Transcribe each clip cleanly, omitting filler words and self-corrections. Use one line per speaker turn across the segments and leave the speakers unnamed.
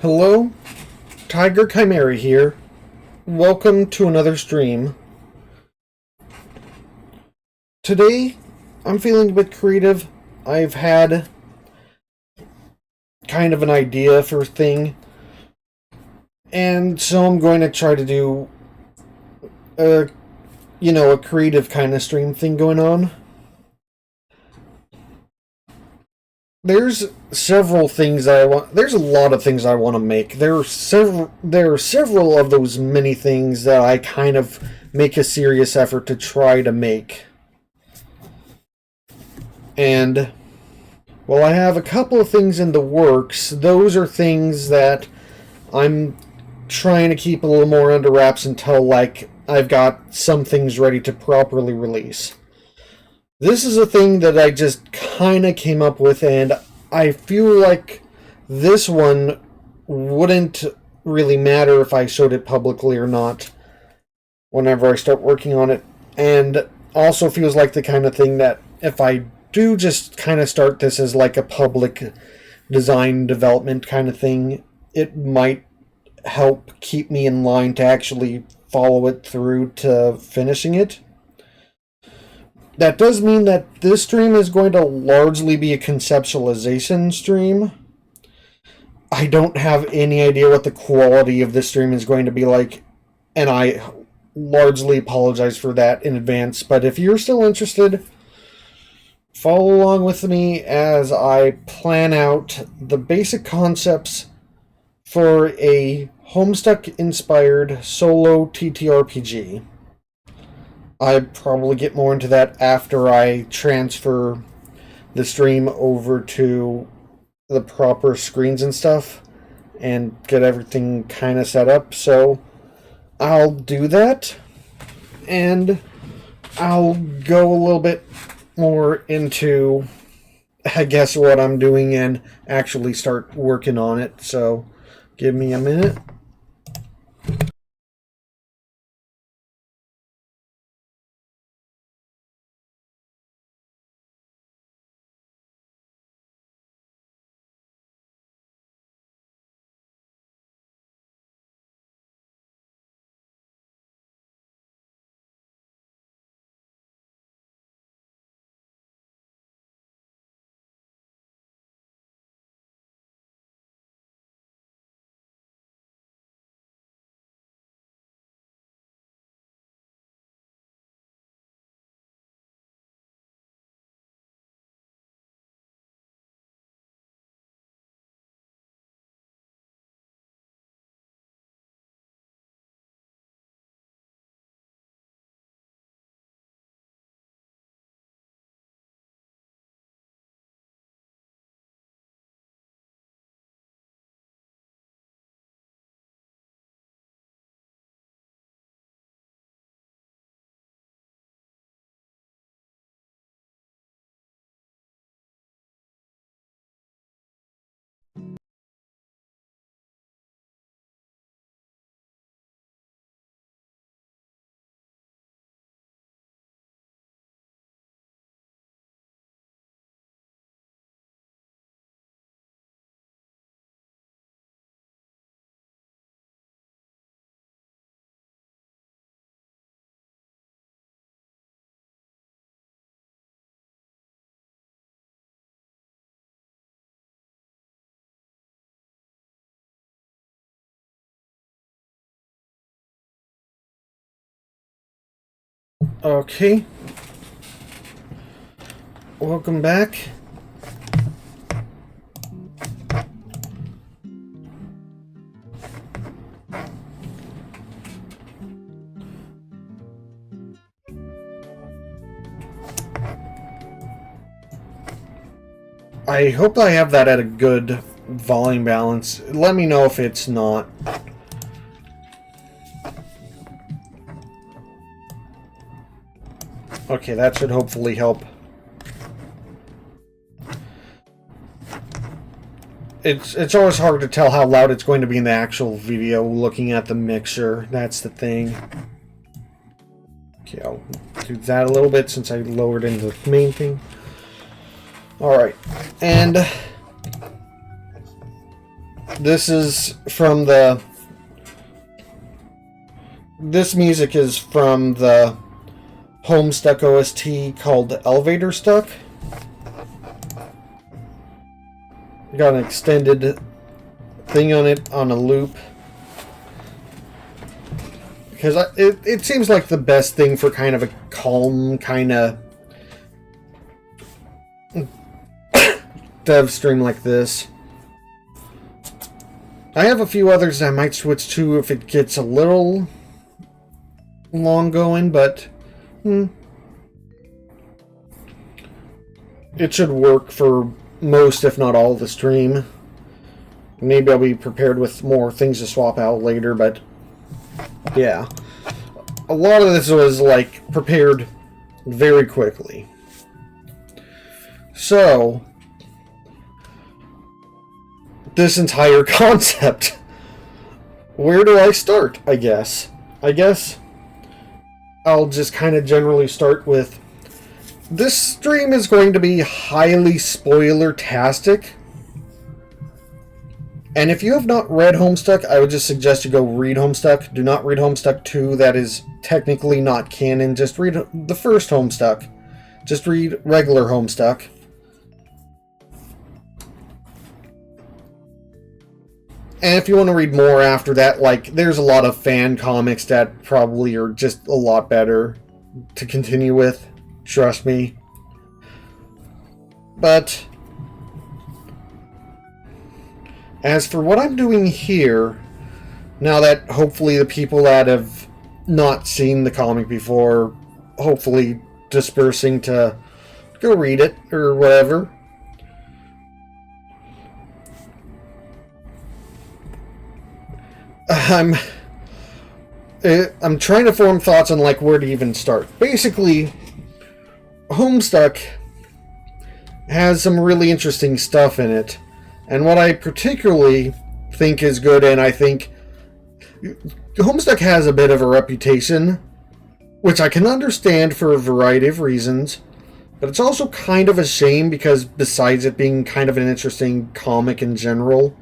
Hello, Tiger Chimera here. Welcome to another stream. Today, I'm feeling a bit creative. I've had kind of an idea for a thing, and so I'm going to try to do a creative kind of stream thing going on. There's several things I want. There's a lot of things I want to make. There are several of those many things that I kind of make a serious effort to try to make. And well, I have a couple of things in the works. Those are things that I'm trying to keep a little more under wraps until I've got some things ready to properly release. This is a thing that I just kind of came up with, and I feel like this one wouldn't really matter if I showed it publicly or not whenever I start working on it. And also feels like the kind of thing that if I do just kind of start this as like a public design development kind of thing, it might help keep me in line to actually follow it through to finishing it. That does mean that this stream is going to largely be a conceptualization stream. I don't have any idea what the quality of this stream is going to be like, and I largely apologize for that in advance. But if you're still interested, follow along with me as I plan out the basic concepts for a Homestuck-inspired solo TTRPG. I'd probably get more into that after I transfer the stream over to the proper screens and stuff and get everything kind of set up. So I'll do that, and I'll go a little bit more into, I guess, what I'm doing and actually start working on it. So give me a minute. Okay. Welcome back. I hope I have that at a good volume balance. Let me know if it's not. Okay, that should hopefully help. It's always hard to tell how loud it's going to be in the actual video looking at the mixer. That's the thing. Okay, I'll do that a little bit since I lowered into the main thing. Alright, and This is from the... This music is from the Homestuck OST called Elevator Stuck. Got an extended thing on it on a loop. Because it seems like the best thing for kind of a calm kind of dev stream like this. I have a few others that I might switch to if it gets a little long going, but it should work for most, if not all, of the stream. Maybe I'll be prepared with more things to swap out later, but yeah. A lot of this was like prepared very quickly. So, this entire concept. Where do I start, I guess? I'll just kind of generally start with... This stream is going to be highly spoiler-tastic. And if you have not read Homestuck, I would just suggest you go read Homestuck. Do not read Homestuck 2. That is technically not canon. Just read the first Homestuck. Just read regular Homestuck. And if you want to read more after that, like, there's a lot of fan comics that probably are just a lot better to continue with. Trust me. But as for what I'm doing here, now that hopefully the people that have not seen the comic before, hopefully dispersing to go read it or whatever. I'm trying to form thoughts on like where to even start. Basically, Homestuck has some really interesting stuff in it. And what I particularly think is good, and I think Homestuck has a bit of a reputation, which I can understand for a variety of reasons, but it's also kind of a shame because besides it being kind of an interesting comic in general,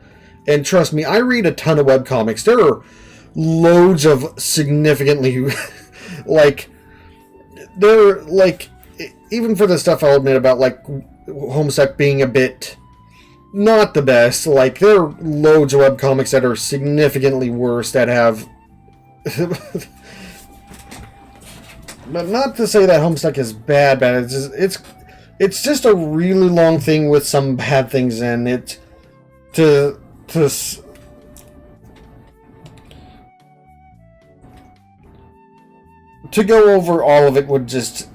and trust me, I read a ton of webcomics. There are loads of significantly, like, they're, like, even for the stuff I'll admit about, like, Homestuck being a bit not the best, like, there are loads of webcomics that are significantly worse that have... But not to say that Homestuck is bad, it's just a really long thing with some bad things in it. To go over all of it would just...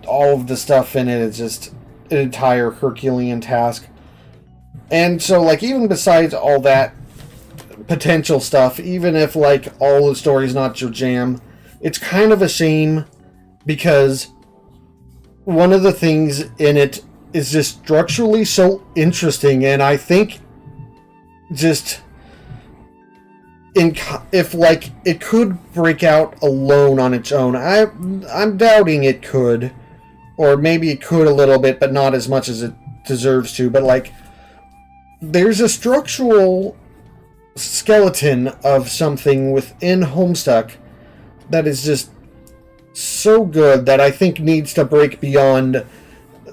All of the stuff in it is just an entire Herculean task. And so, like, even besides all that potential stuff, even if, like, all the story's not your jam, it's kind of a shame because one of the things in it is just structurally so interesting, and I think just if like it could break out alone on its own. I'm doubting it could, or maybe it could a little bit, but not as much as it deserves to. But like, there's a structural skeleton of something within Homestuck that is just so good that I think needs to break beyond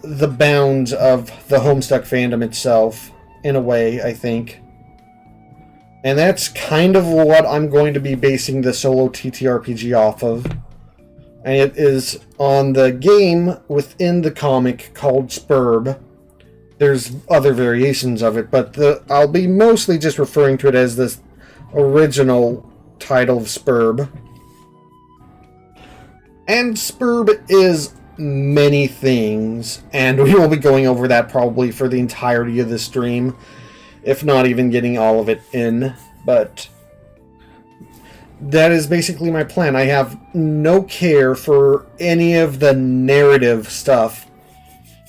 the bounds of the Homestuck fandom itself, in a way, I think. And that's kind of what I'm going to be basing the solo TTRPG off of. And it is on the game within the comic called Sburb. There's other variations of it, but I'll be mostly just referring to it as the original title of Sburb. And Sburb is many things, and we will be going over that probably for the entirety of the stream, if not even getting all of it in, but that is basically my plan. I have no care for any of the narrative stuff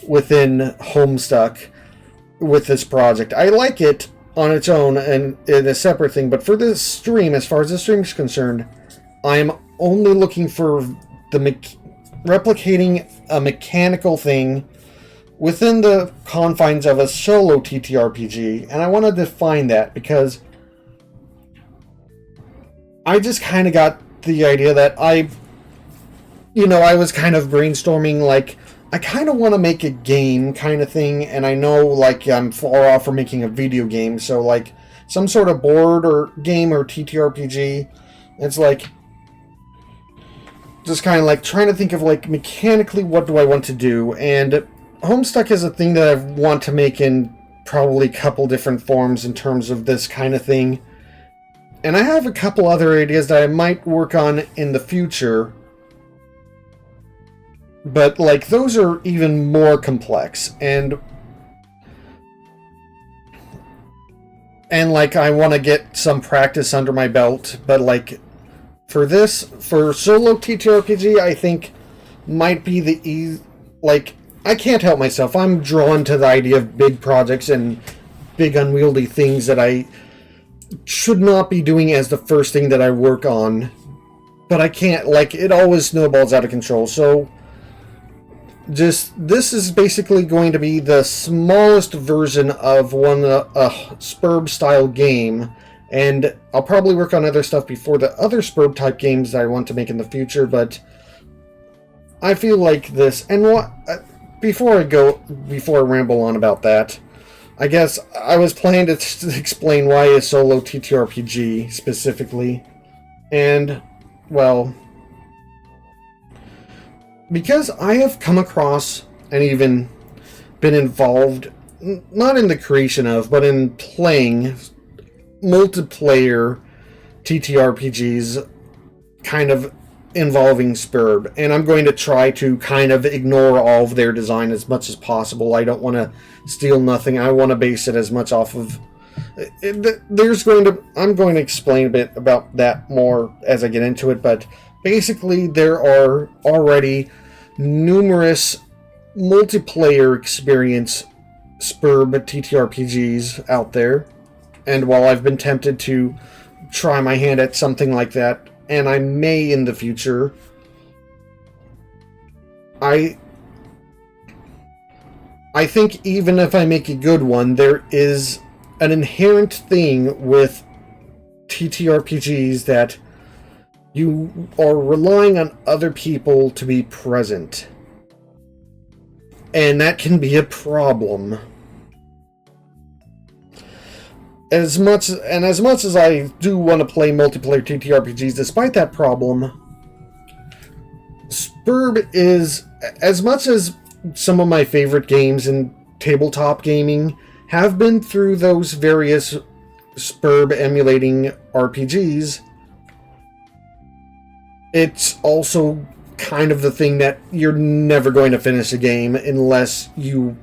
within Homestuck with this project. I like it on its own and in a separate thing, but for this stream, as far as the stream is concerned, I'm only looking for the replicating a mechanical thing within the confines of a solo TTRPG, and I want to define that because I just kind of got the idea that I was kind of brainstorming, like, I kind of want to make a game kind of thing, and I know, like, I'm far off from making a video game, so, like, some sort of board or game or TTRPG, it's like, just kind of like trying to think of, like, mechanically what do I want to do, and Homestuck is a thing that I want to make in probably a couple different forms in terms of this kind of thing. And I have a couple other ideas that I might work on in the future. But, like, those are even more complex. And like, I want to get some practice under my belt. But, like, for solo TTRPG, I think might be the like, I can't help myself. I'm drawn to the idea of big projects and big unwieldy things that I should not be doing as the first thing that I work on. But I can't, like, it always snowballs out of control. So, this is basically going to be the smallest version of a Sburb style game. And I'll probably work on other stuff before the other Sburb type games that I want to make in the future, but I feel like this, and before I ramble on about that, I guess I was planning to explain why a solo TTRPG specifically. And, well, because I have come across and even been involved, not in the creation of, but in playing multiplayer TTRPGs kind of involving Sburb, and I'm going to try to kind of ignore all of their design as much as possible. I don't want to steal nothing. I want to base it as much off of... I'm going to explain a bit about that more as I get into it, but basically there are already numerous multiplayer experience Sburb TTRPGs out there, and while I've been tempted to try my hand at something like that, and I may in the future, I think even if I make a good one, there is an inherent thing with TTRPGs that you are relying on other people to be present. And that can be a problem. As much as I do want to play multiplayer TTRPGs, despite that problem, Sburb is, as much as some of my favorite games in tabletop gaming have been through those various Sburb emulating RPGs, it's also kind of the thing that you're never going to finish a game unless you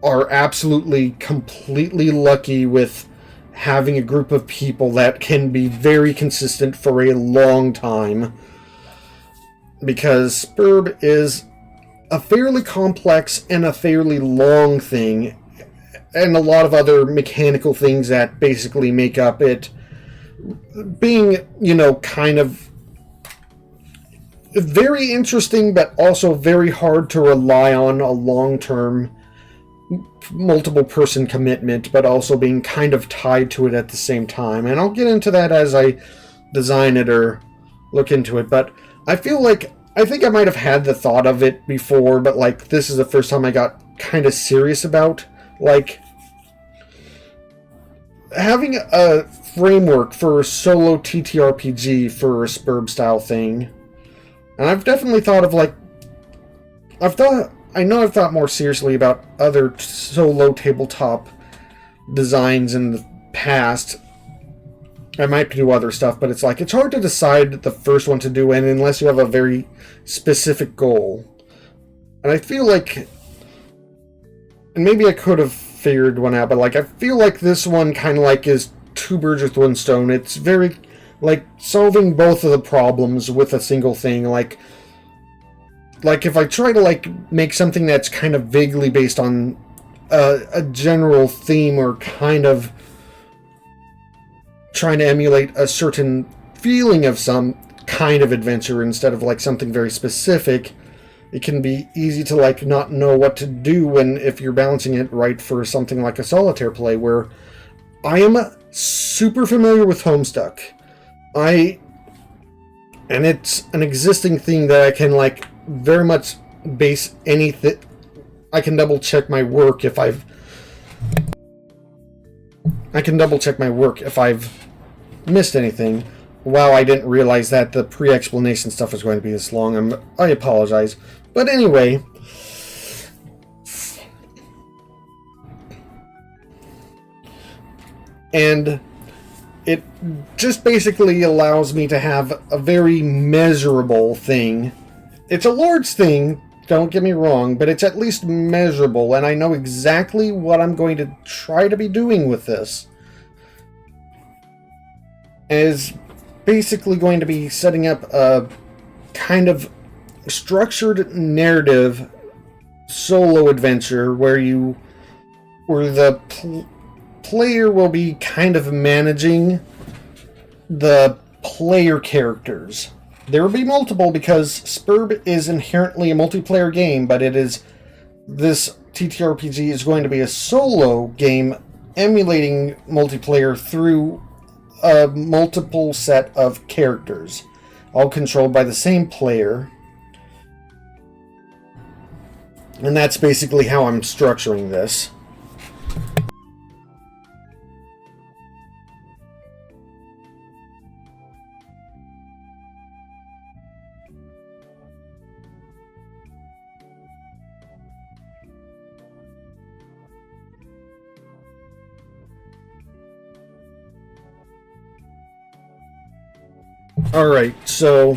are absolutely, completely lucky with having a group of people that can be very consistent for a long time. Because Sburb is a fairly complex and a fairly long thing, and a lot of other mechanical things that basically make up it being, kind of very interesting, but also very hard to rely on a long-term multiple person commitment, but also being kind of tied to it at the same time. And I'll get into that as I design it or look into it, but I think I might have had the thought of it before, but like this is the first time I got kind of serious about like having a framework for a solo TTRPG for a Sburb style thing. And I've definitely thought of I've thought more seriously about other solo tabletop designs in the past. I might do other stuff, but it's hard to decide the first one to do unless you have a very specific goal. And I feel like, and maybe I could have figured one out, but I feel like this one kind of is two birds with one stone. It's very solving both of the problems with a single thing. Like if I try to make something that's kind of vaguely based on a general theme or kind of trying to emulate a certain feeling of some kind of adventure instead of something very specific, it can be easy to like not know what to do when if you're balancing it right for something like a solitaire play, where I am super familiar with Homestuck. And it's an existing thing that I can like very much base anything. I can double check my work if I've missed anything. Wow, I didn't realize that the pre-explanation stuff was going to be this long. I apologize. But anyway, and it just basically allows me to have a very measurable thing. It's a large thing, don't get me wrong, but it's at least measurable, and I know exactly what I'm going to try to be doing with this. Is basically going to be setting up a kind of structured narrative solo adventure where the player will be kind of managing the player characters. There will be multiple because Sburb is inherently a multiplayer game, but this TTRPG is going to be a solo game emulating multiplayer through a multiple set of characters, all controlled by the same player. And that's basically how I'm structuring this. Alright, so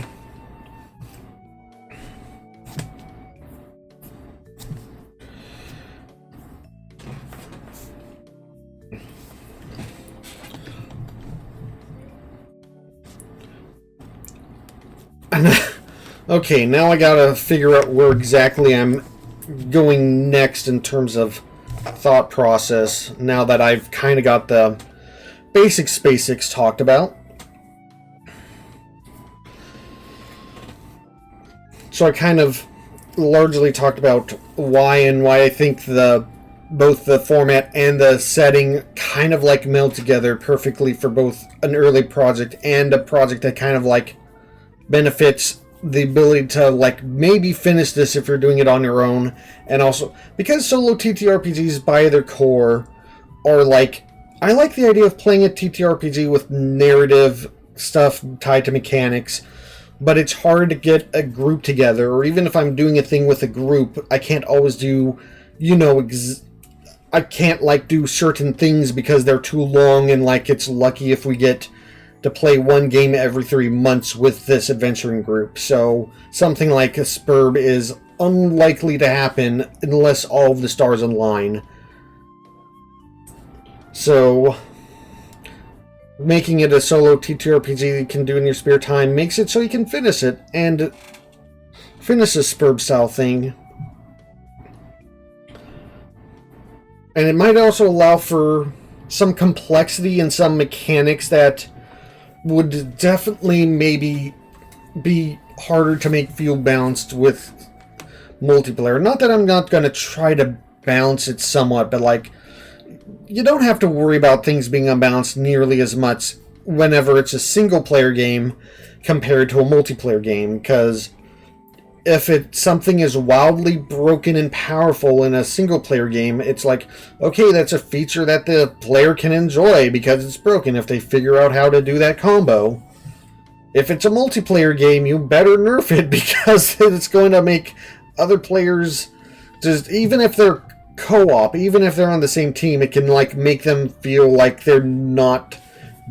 okay, now I gotta figure out where exactly I'm going next in terms of thought process, now that I've kind of got the basics talked about. So I kind of largely talked about why I think both the format and the setting kind of like meld together perfectly for both an early project and a project that kind of like benefits the ability to like maybe finish this if you're doing it on your own. And also because solo TTRPGs by their core are like, I like the idea of playing a TTRPG with narrative stuff tied to mechanics, but it's hard to get a group together, or even if I'm doing a thing with a group, I can't always do, I can't like do certain things because they're too long, and like it's lucky if we get to play one game every 3 months with this adventuring group. So something like a Sburb is unlikely to happen unless all of the stars align. So making it a solo TTRPG you can do in your spare time makes it so you can finish it, and finish a Sburb style thing. And it might also allow for some complexity and some mechanics that would definitely maybe be harder to make feel balanced with multiplayer. Not that I'm not going to try to balance it somewhat, but like, you don't have to worry about things being unbalanced nearly as much whenever it's a single player game compared to a multiplayer game, because if something is wildly broken and powerful in a single player game, it's like, okay, that's a feature that the player can enjoy because it's broken if they figure out how to do that combo. If it's a multiplayer game, you better nerf it because it's going to make other players, just even if they're co-op, even if they're on the same team, it can like make them feel like they're not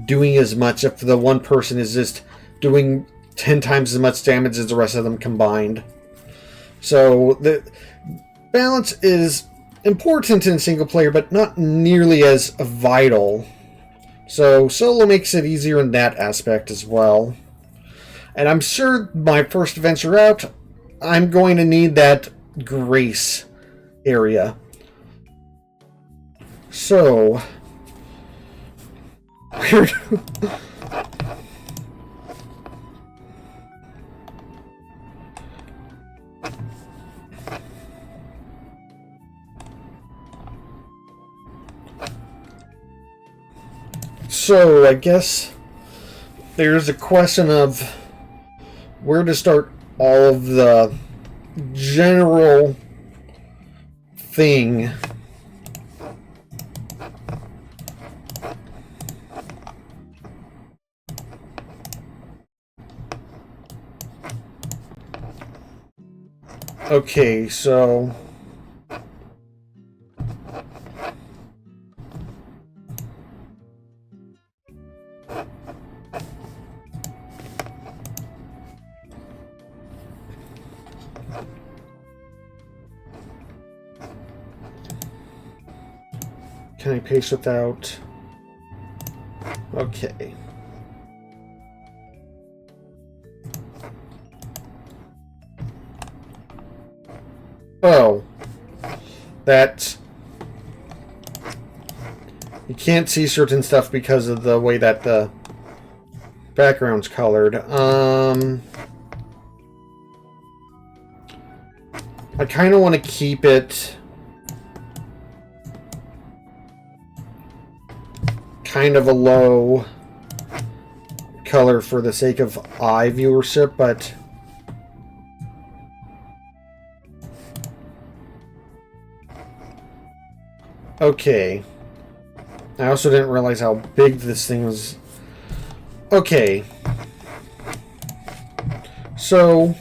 doing as much if the one person is just doing 10 times as much damage as the rest of them combined. So the balance is important in single player, but not nearly as vital. So solo makes it easier in that aspect as well. And I'm sure my first adventure out, I'm going to need that grace area. So, So I guess there's a question of where to start all of the general thing. Okay, so can I paste without? Okay. Oh. That you can't see certain stuff because of the way that the background's colored. I kind of want to keep it kind of a low color for the sake of eye viewership, but okay. I also didn't realize how big this thing was. Okay. So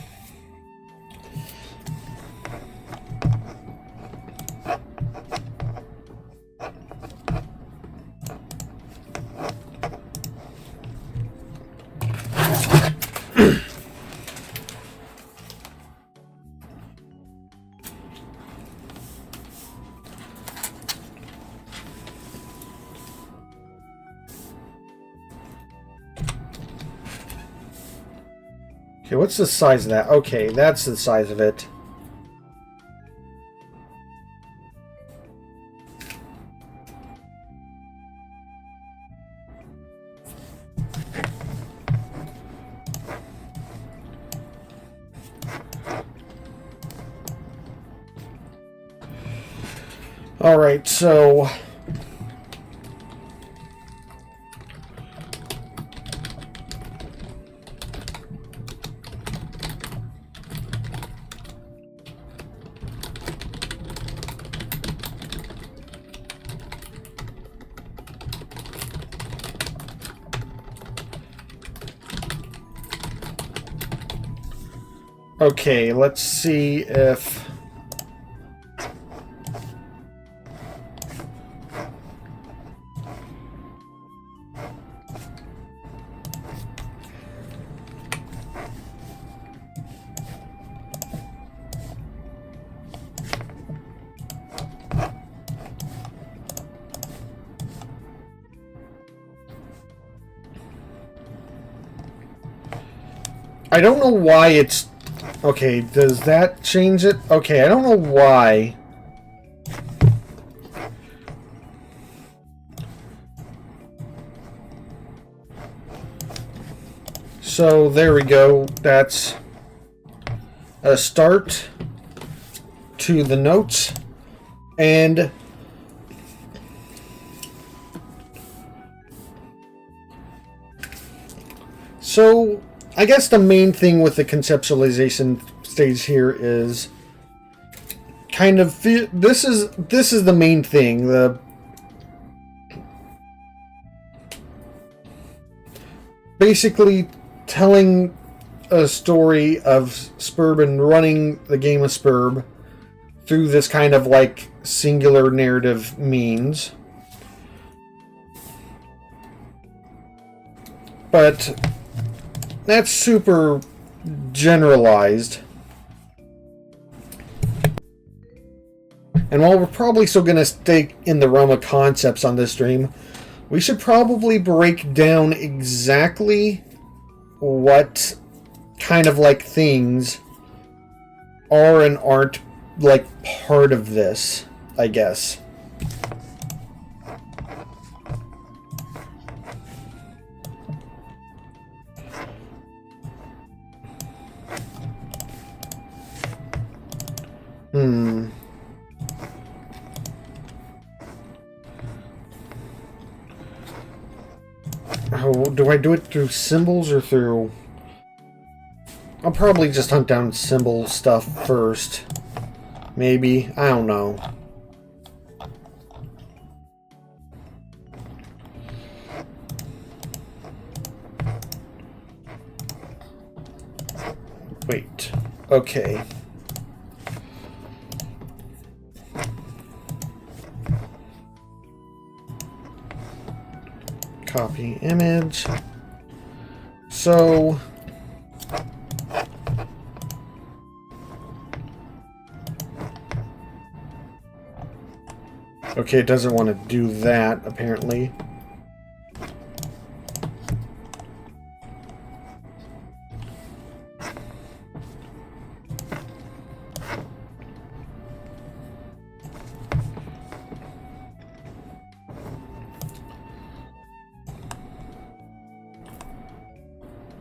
okay, what's the size of that? Okay, that's the size of it. Alright, so okay, let's see if I don't know why it's okay, does that change it? Okay, I don't know why. So there we go. That's a start to the notes. And so I guess the main thing with the conceptualization stage here is kind of this is the main thing, the basically telling a story of Sburb and running the game of Sburb through this kind of like singular narrative means. But that's super generalized. And while we're probably still going to stay in the realm of concepts on this stream, we should probably break down exactly what kind of like things are and aren't like part of this, I guess. Oh, do I do it through symbols or through... I'll probably just hunt down symbol stuff first. Maybe. I don't know. Wait. Okay. Copy image. So... Okay, it doesn't want to do that, apparently.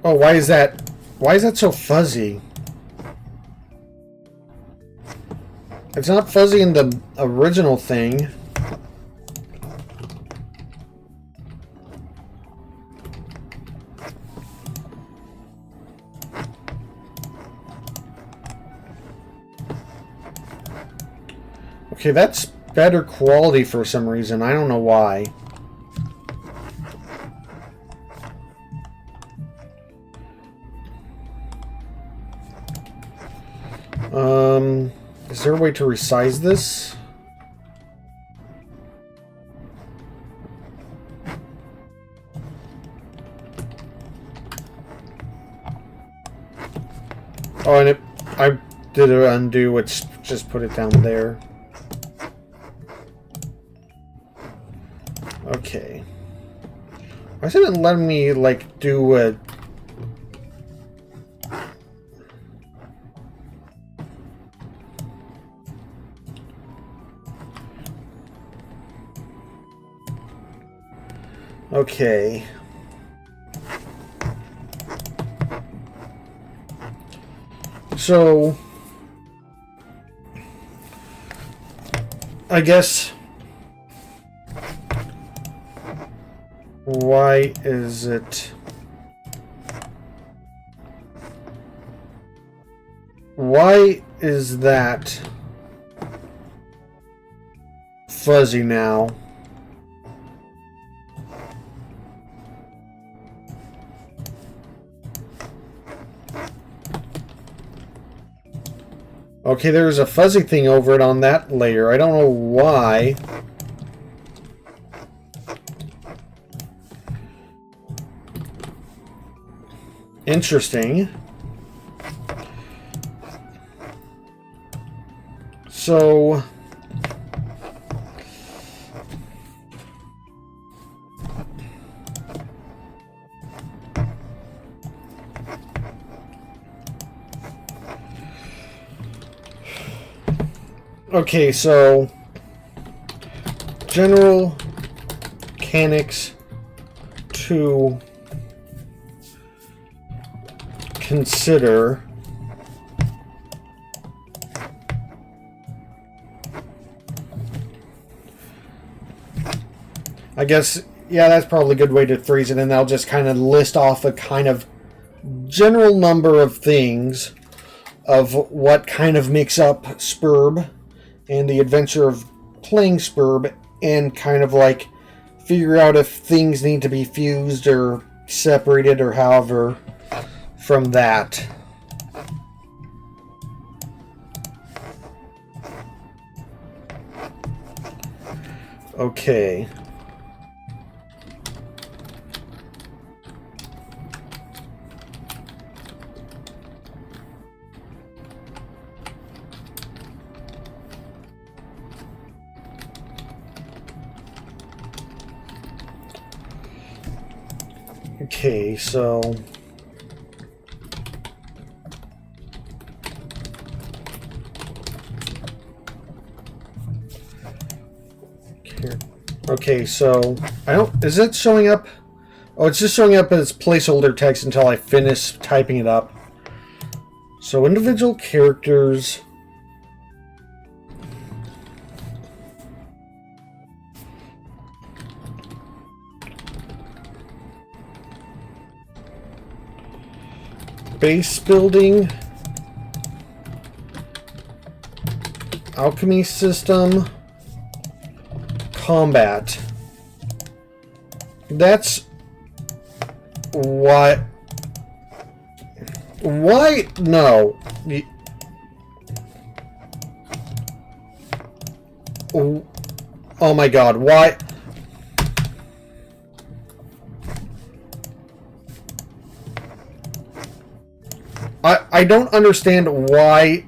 Oh, why is that? Why is that so fuzzy? It's not fuzzy in the original thing. Okay, that's better quality for some reason. I don't know why. Is there a way to resize this? Oh, and I did an undo, which just put it down there. Okay. Why is it letting me, like, do a... Okay. So... I guess... Why is it... Why is that fuzzy now? Okay, there's a fuzzy thing over it on that layer. I don't know why. Interesting. So... Okay, so... General mechanics to consider. I guess, yeah, that's probably a good way to phrase it, and I'll just kind of list off a kind of general number of things of what kind of makes up Sburb and the adventure of playing Sburb, and kind of like figure out if things need to be fused or separated or however from that. Okay. Okay, so... Okay, so... I don't... Is it showing up? Oh, it's just showing up as placeholder text until I finish typing it up. So, individual characters... base building, alchemy system, combat. That's what. Why? No. Oh my god, why? I don't understand why.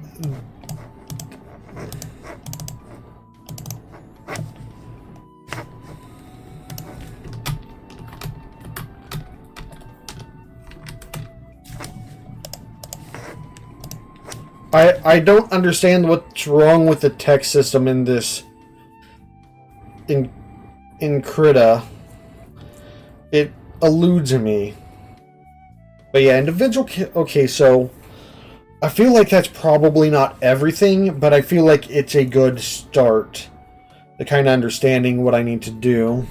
I don't understand what's wrong with the text system in this. In Krita. It eludes me. But yeah, individual... Okay, so... I feel like that's probably not everything, but I feel like it's a good start. The kind of understanding what I need to do.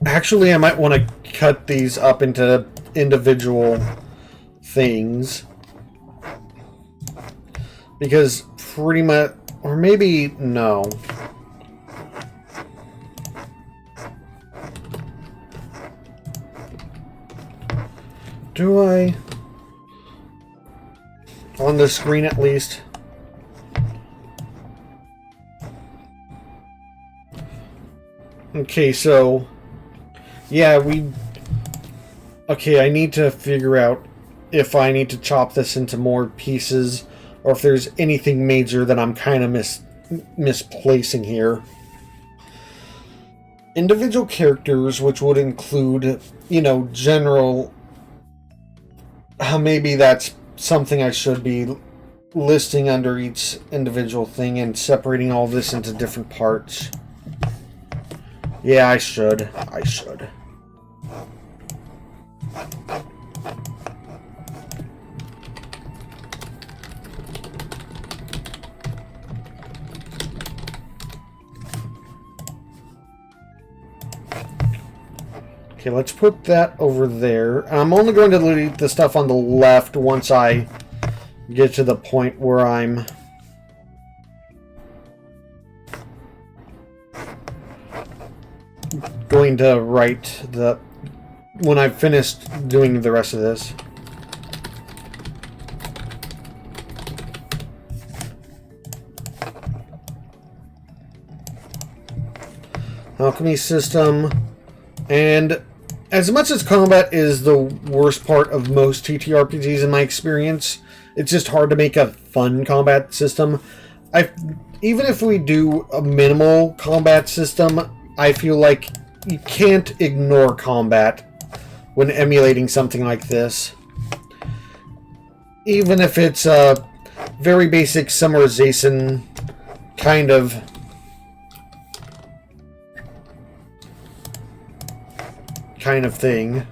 Actually, I might want to cut these up into individual things. Because pretty much... Or maybe... No. Do I... On the screen at least. Okay, so... Yeah, okay, I need to figure out if I need to chop this into more pieces, or if there's anything major that I'm kind of misplacing here. Individual characters, which would include, you know, general... maybe that's something I should be listing under each individual thing and separating all this into different parts. Yeah, I should. Okay, let's put that over there. I'm only going to delete the stuff on the left once I get to the point where I'm going to write the... when I've finished doing the rest of this. Alchemy system. And as much as combat is the worst part of most TTRPGs in my experience, it's just hard to make a fun combat system. Even if we do a minimal combat system, I feel like you can't ignore combat when emulating something like this. Even if it's a very basic summarization kind of thing.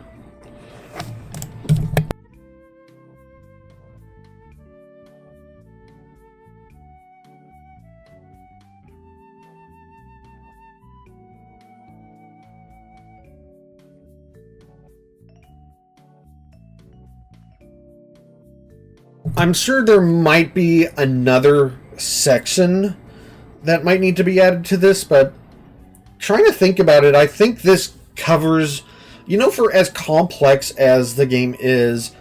I'm sure there might be another section that might need to be added to this, but trying to think about it, I think this covers, you know, for as complex as the game is,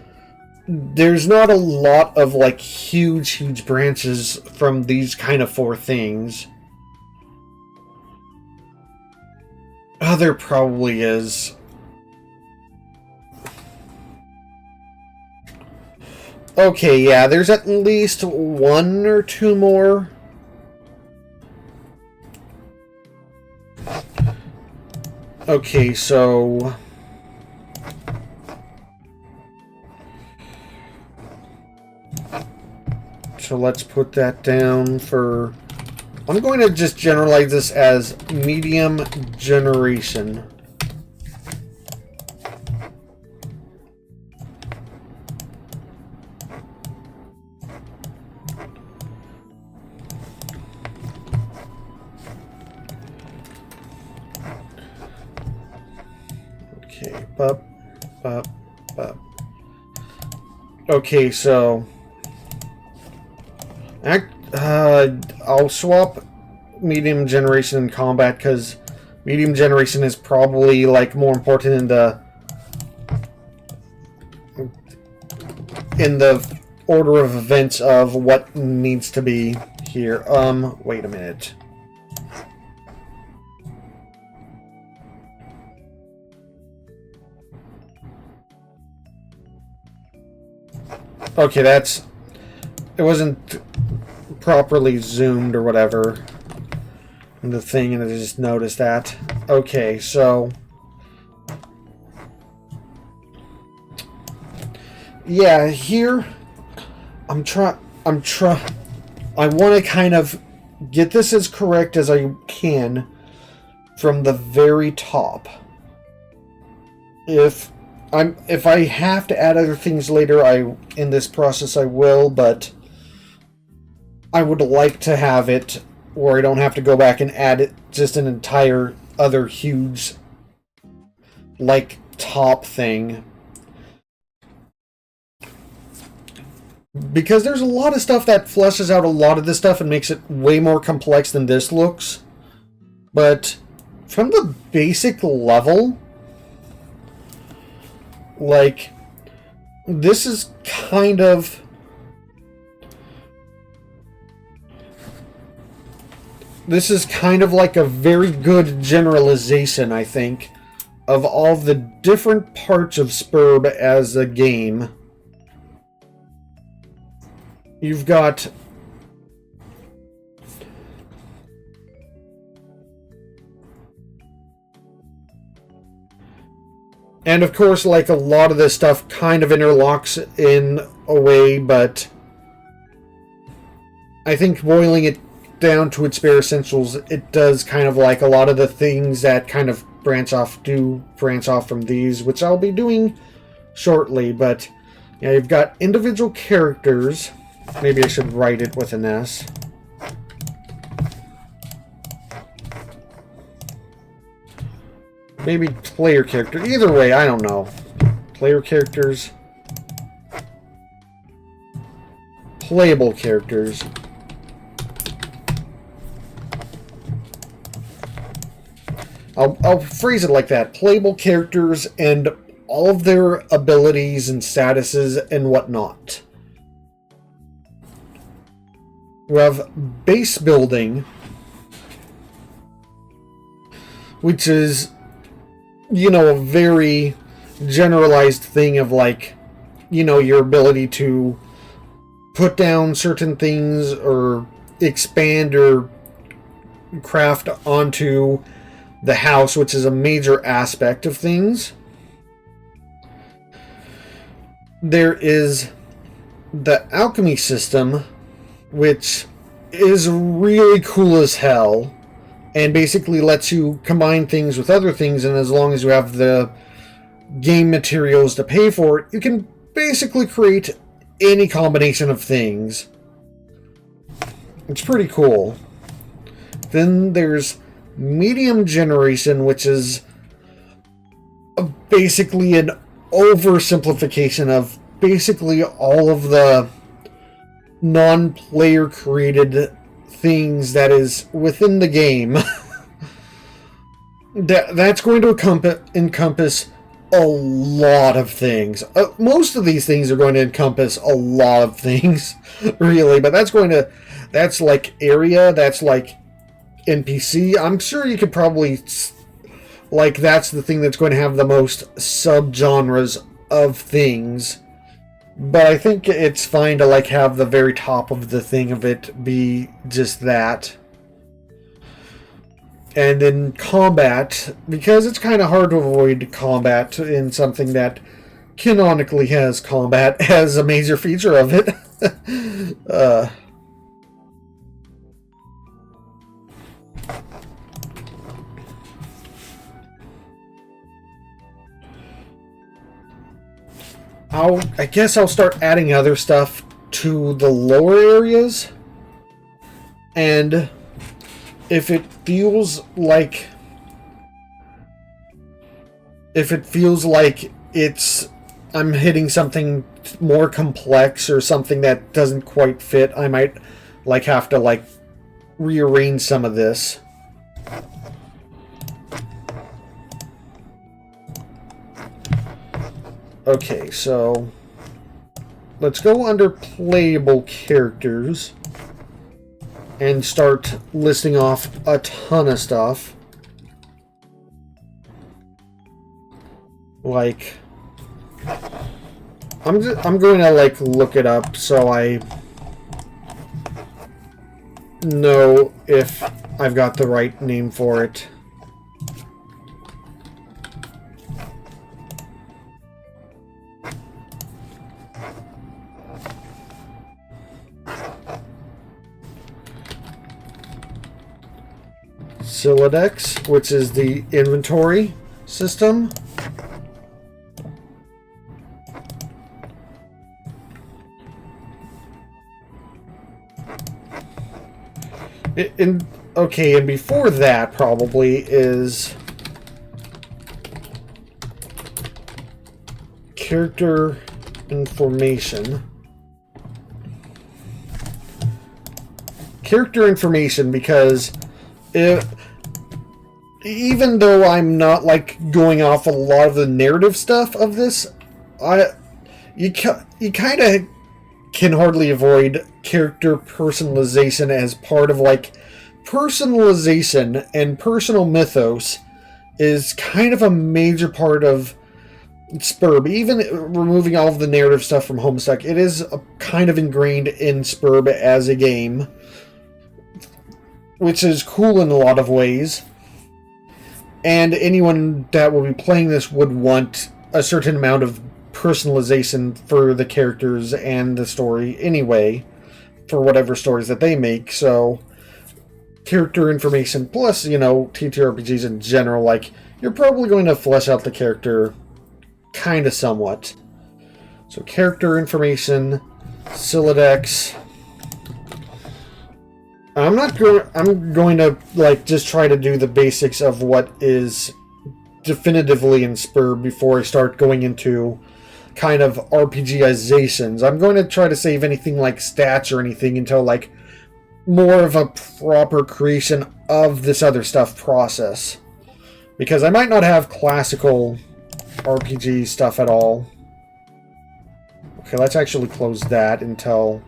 there's not a lot of like huge branches from these kind of four things. Oh, there probably is. Okay, yeah, there's at least one or two more. Okay, so... So let's put that down for... I'm going to just generalize this as medium generation. Bup, bup, bup. Okay, so I'll swap medium generation and combat because medium generation is probably like more important in the order of events of what needs to be here. Wait a minute. Okay, it wasn't properly zoomed or whatever in the thing, and I just noticed that. Okay, so yeah, here I want to kind of get this as correct as I can from the very top. If I have to add other things later, in this process I will, but I would like to have it where I don't have to go back and add it, just an entire other huge like top thing. Because there's a lot of stuff that fleshes out a lot of this stuff and makes it way more complex than this looks. But from the basic level, like, this is kind of like a very good generalization, I think, of all the different parts of Sburb as a game. You've got and of course, like, a lot of this stuff kind of interlocks in a way, but I think boiling it down to its bare essentials, it does kind of like a lot of the things that kind of branch off from these, which I'll be doing shortly. But yeah, you've got individual characters. Maybe I should write it with an S. Maybe player character. Either way, I don't know. Player characters. Playable characters. I'll phrase it like that. Playable characters and all of their abilities and statuses and whatnot. We have base building, which is, you know, a very generalized thing of, like, you know, your ability to put down certain things or expand or craft onto the house, which is a major aspect of things. There is the alchemy system, which is really cool as hell, and basically lets you combine things with other things, and as long as you have the game materials to pay for it, you can basically create any combination of things. It's pretty cool. Then there's medium generation, which is basically an oversimplification of basically all of the non-player created things that is within the game. That's going to encompass a lot of things. Most of these things are going to encompass a lot of things, really, but that's like area, that's like NPC. I'm sure you could probably, like, that's the thing that's going to have the most subgenres of things. But I think it's fine to, like, have the very top of the thing of it be just that. And then combat, because it's kind of hard to avoid combat in something that canonically has combat as a major feature of it. I guess I'll start adding other stuff to the lower areas, and if it feels like if it feels like I'm hitting something more complex or something that doesn't quite fit, I might like have to like rearrange some of this. Okay, so let's go under playable characters and start listing off a ton of stuff. Like, I'm going to like look it up so I know if I've got the right name for it. Silodex, which is the inventory system. Okay, and before that probably is character information. Character information, because even though I'm not like going off a lot of the narrative stuff of this, you kind of can hardly avoid character personalization as part of like personalization, and personal mythos is kind of a major part of Sburb. Even removing all of the narrative stuff from Homestuck, it is kind of ingrained in Sburb as a game, which is cool in a lot of ways. And anyone that will be playing this would want a certain amount of personalization for the characters and the story anyway, for whatever stories that they make. So character information plus, you know, TTRPGs in general, like, you're probably going to flesh out the character kind of somewhat. So character information, Silodex. I'm going to like just try to do the basics of what is definitively in Sburb before I start going into kind of RPGizations. I'm going to try to save anything like stats or anything until like more of a proper creation of this other stuff process, because I might not have classical RPG stuff at all. Okay, let's actually close that until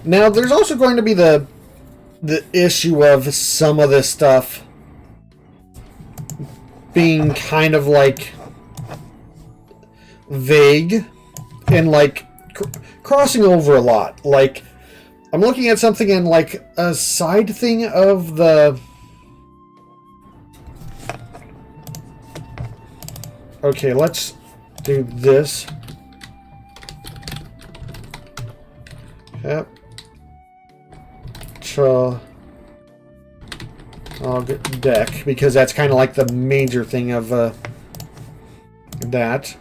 now there's also going to be the issue of some of this stuff being kind of like vague and like crossing over a lot. Like, I'm looking at something in like a side thing of the... Okay, let's do this. Yep. Deck, because that's kind of like the major thing of that.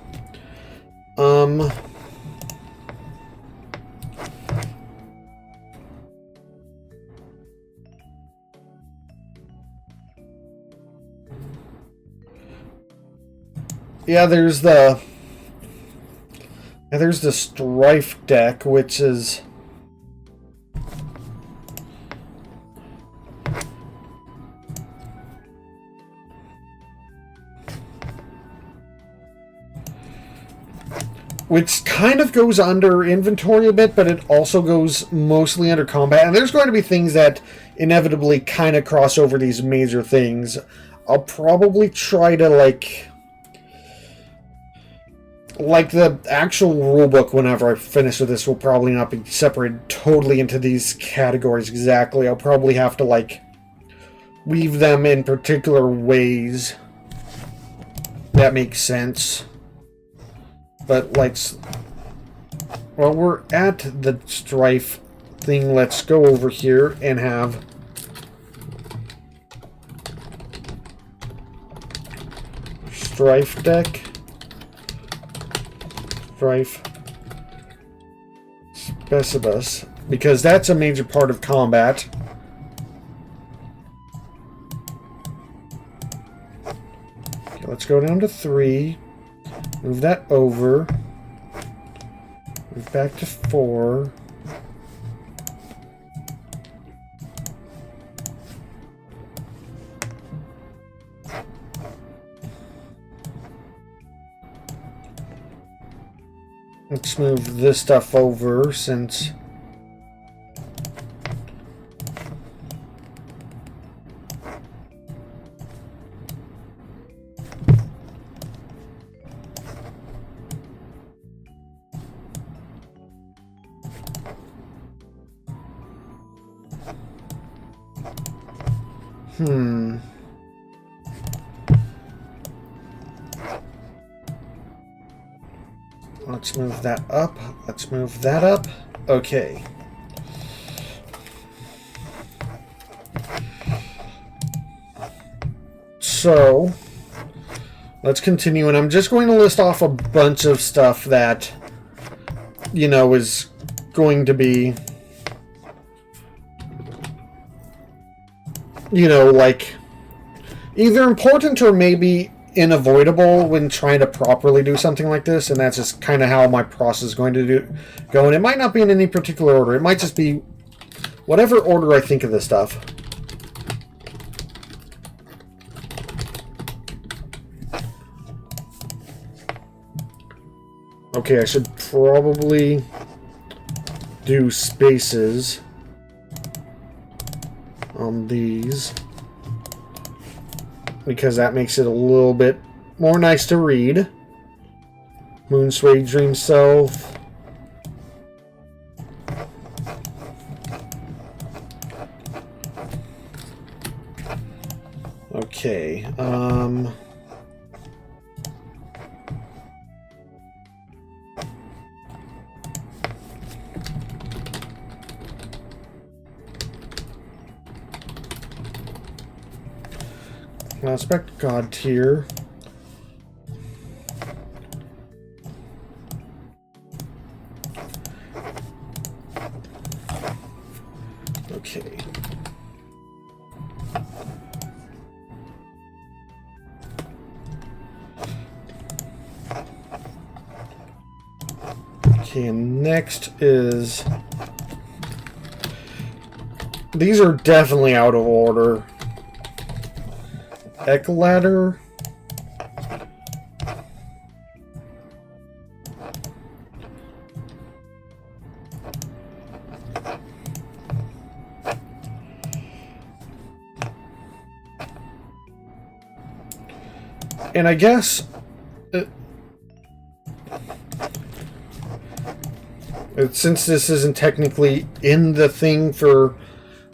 Yeah, there's the Strife deck, which is which kind of goes under inventory a bit, but it also goes mostly under combat. And there's going to be things that inevitably kind of cross over these major things. I'll probably try to like the actual rulebook, whenever I finish with this, will probably not be separated totally into these categories exactly. I'll probably have to like weave them in particular ways. That makes sense. But let's... While we're at the Strife thing, let's go over here and have... Strife deck. Strife. Besibus, because that's a major part of combat. Okay, let's go down to 3. Move that over. Move back to 4. Let's move this stuff over since... Let's move that up. Let's move that up. Okay. So, let's continue, and I'm just going to list off a bunch of stuff that, you know, is going to be, you know, like, either important or maybe unavoidable when trying to properly do something like this, and that's just kind of how my process is going to go. And it might not be in any particular order. It might just be whatever order I think of this stuff. Okay, I should probably do spaces on these, because that makes it a little bit more nice to read. Moonsway Dream Self. Okay, Aspect God tier. Okay. Okay, and next is... These are definitely out of order. Ladder. And I guess since this isn't technically in the thing for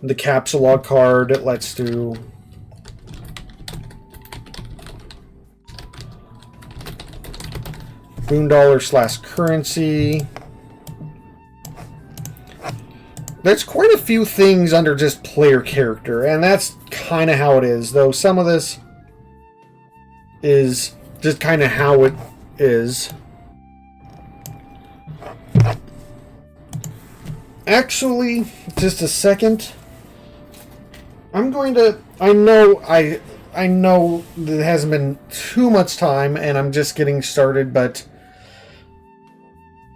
the capsule log card, let's do $/currency. There's quite a few things under just player character, and that's kind of how it is, though some of this is just kind of how it is. Actually, just a second. I'm going to... I know there hasn't been too much time, and I'm just getting started, but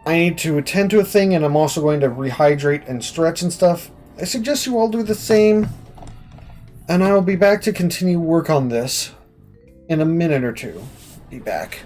I need to attend to a thing, and I'm also going to rehydrate and stretch and stuff. I suggest you all do the same, and I'll be back to continue work on this in a minute or two. Be back.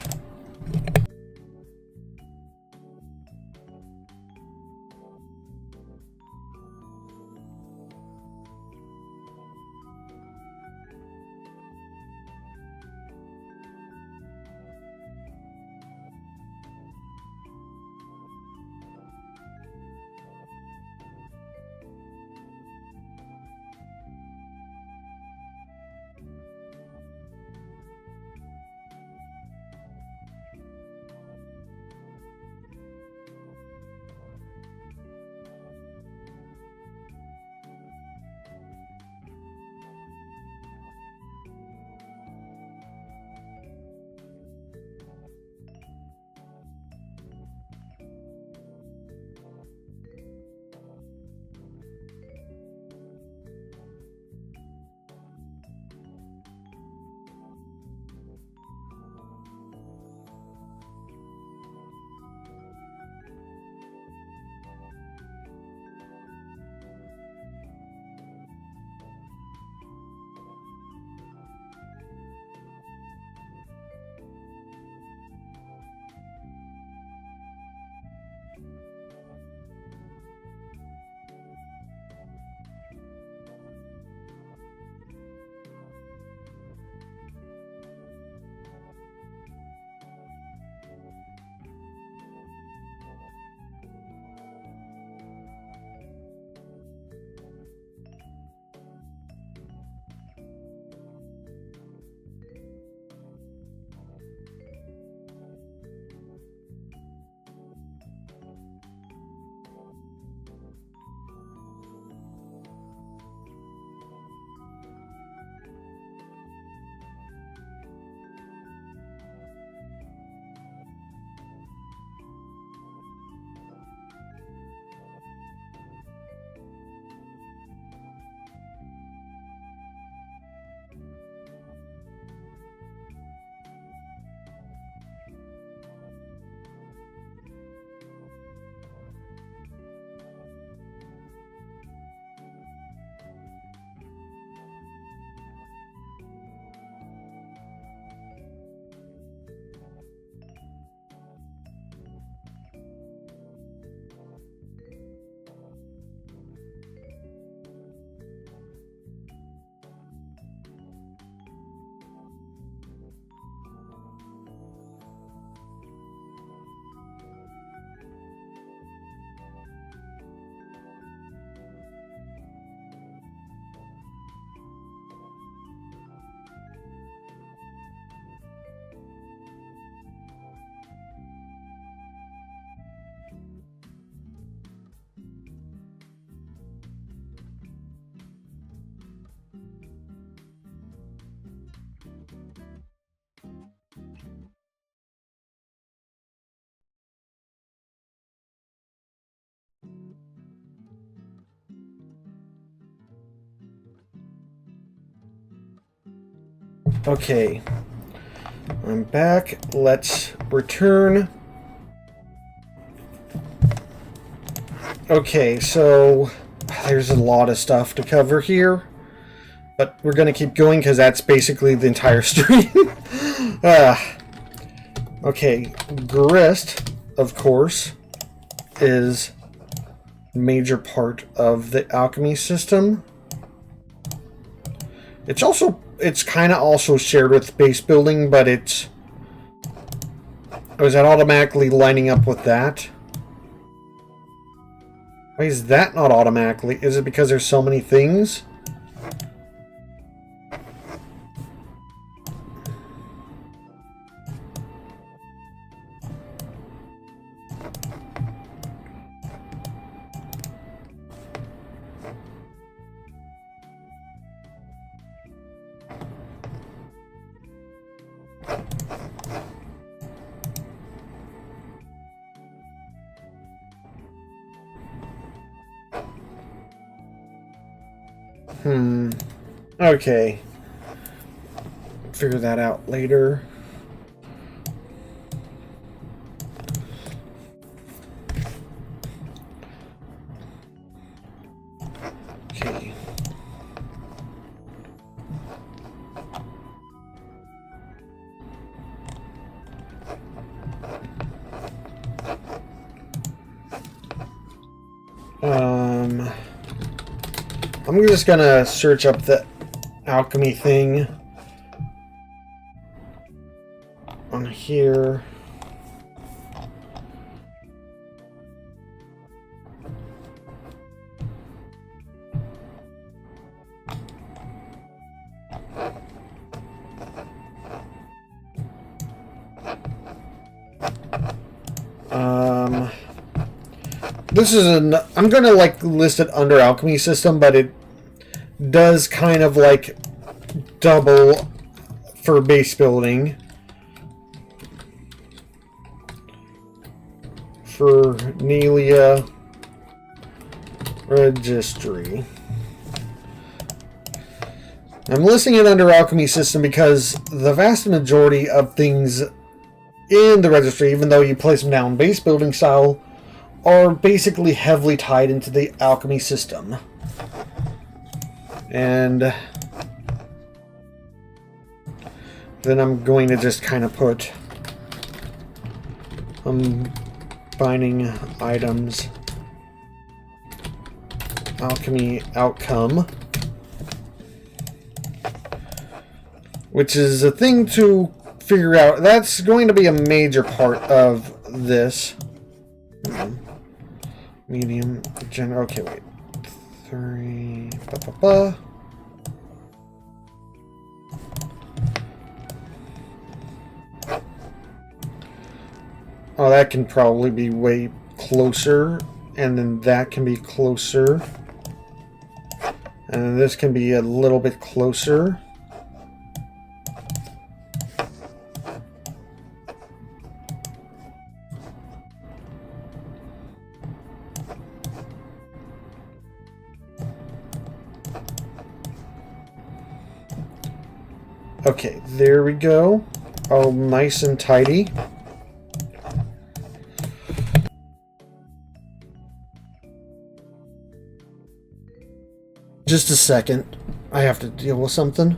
Okay. I'm back. Let's return. Okay, so there's a lot of stuff to cover here. But we're going to keep going because that's basically the entire stream. Okay, grist, of course, is a major part of the alchemy system. It's kind of also shared with base building, but is that automatically lining up with that? Why is that not automatically? Is it because there's so many things? Okay. Figure that out later. Okay. I'm just gonna search up the alchemy thing on here. This is I'm gonna like list it under alchemy system, but it does kind of like double for base building. For Nelia Registry. I'm listing it under alchemy system because the vast majority of things in the registry, even though you place them down base building style, are basically heavily tied into the alchemy system. And then I'm going to just kind of put combining items alchemy outcome, which is a thing to figure out. That's going to be a major part of this. Medium, general. Okay, wait. 3. Oh, that can probably be way closer, and then that can be closer, and then this can be a little bit closer. Okay, there we go. All nice and tidy. Just a second. I have to deal with something.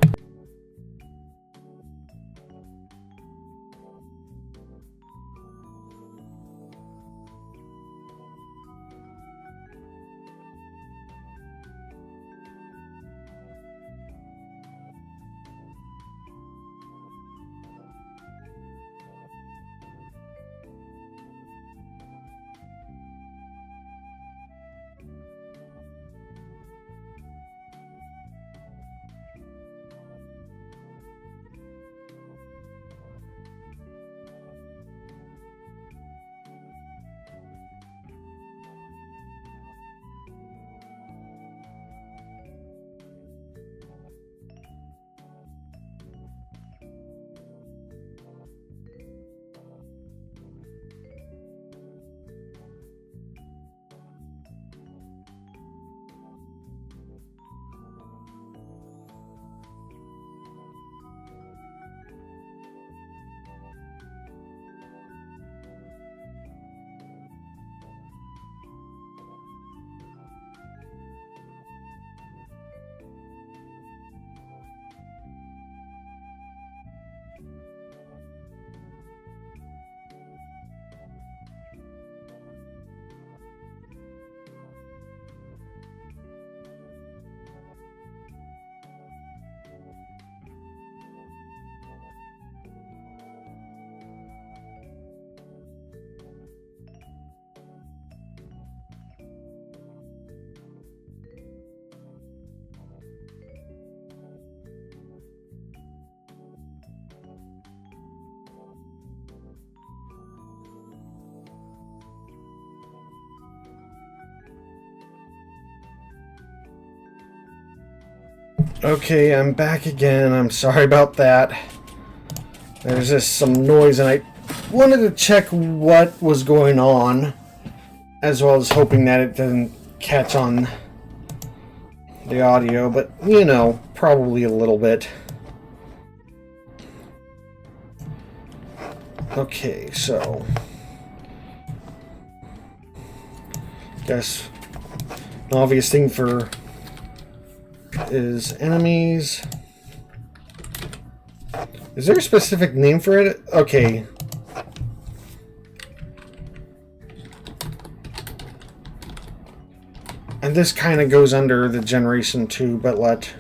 Okay, I'm back again. I'm sorry about that. There's just some noise, and I wanted to check what was going on, as well as hoping that it didn't catch on the audio, but, you know, probably a little bit. Okay, so... guess an obvious thing for... is enemies. Is there a specific name for it? Okay. And this kind of goes under the generation too, but like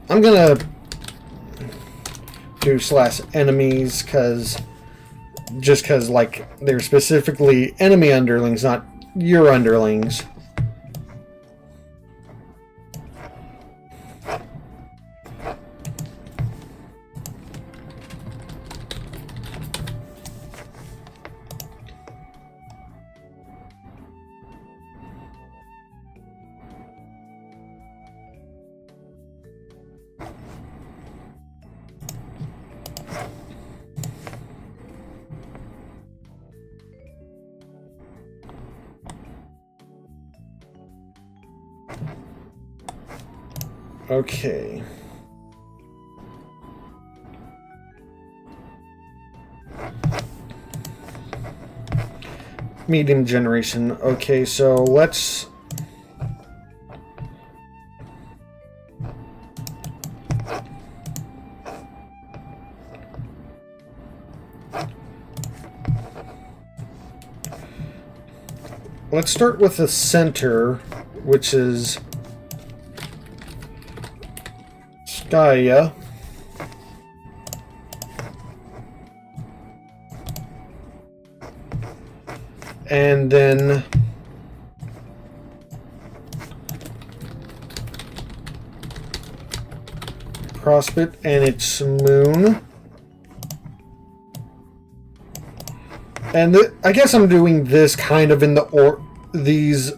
I'm gonna do / enemies just because like they're specifically enemy underlings, not your underlings. Okay. Medium generation. Okay, so let's... let's start with the center, which is Gaia. And then Prospect and its moon. And I guess I'm doing this kind of in the these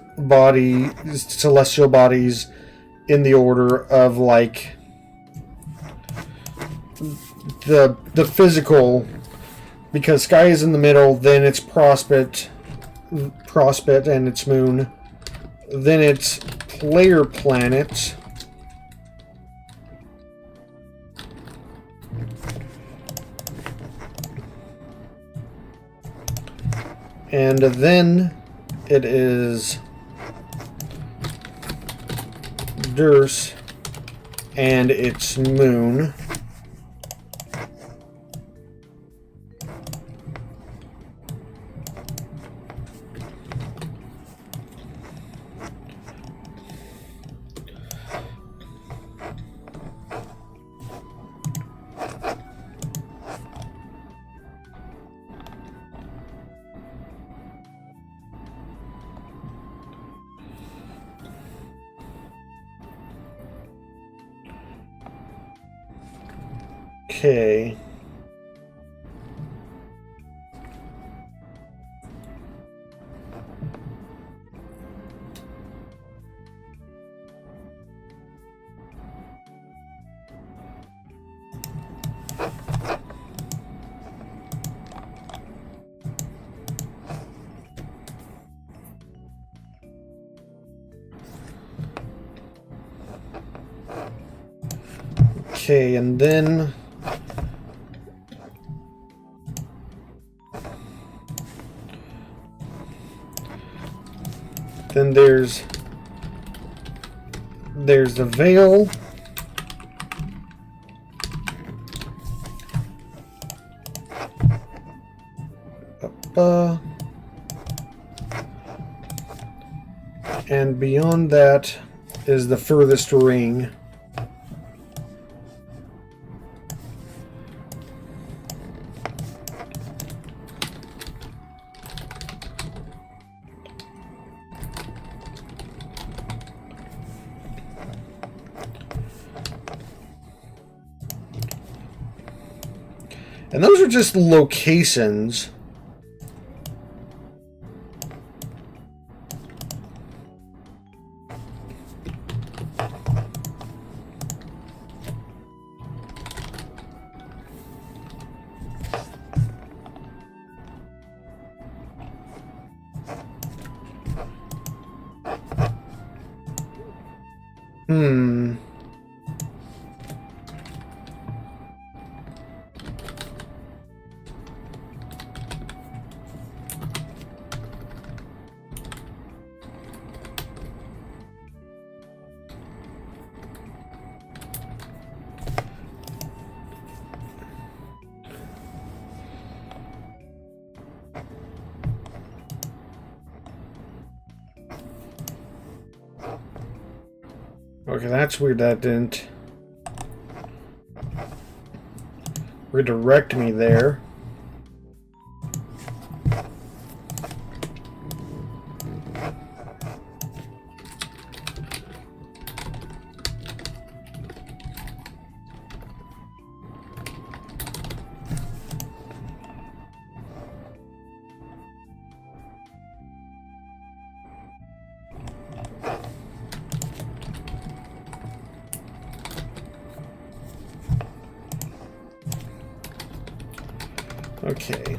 celestial bodies in the order of like the physical, because Sky is in the middle, then it's Prospect and its moon, then it's player planet, and then it is Durst and its moon. Okay. Okay, and then there's the veil. And beyond that is the furthest ring. And those are just locations. Hmm. Okay, that's weird. That didn't redirect me there. Okay.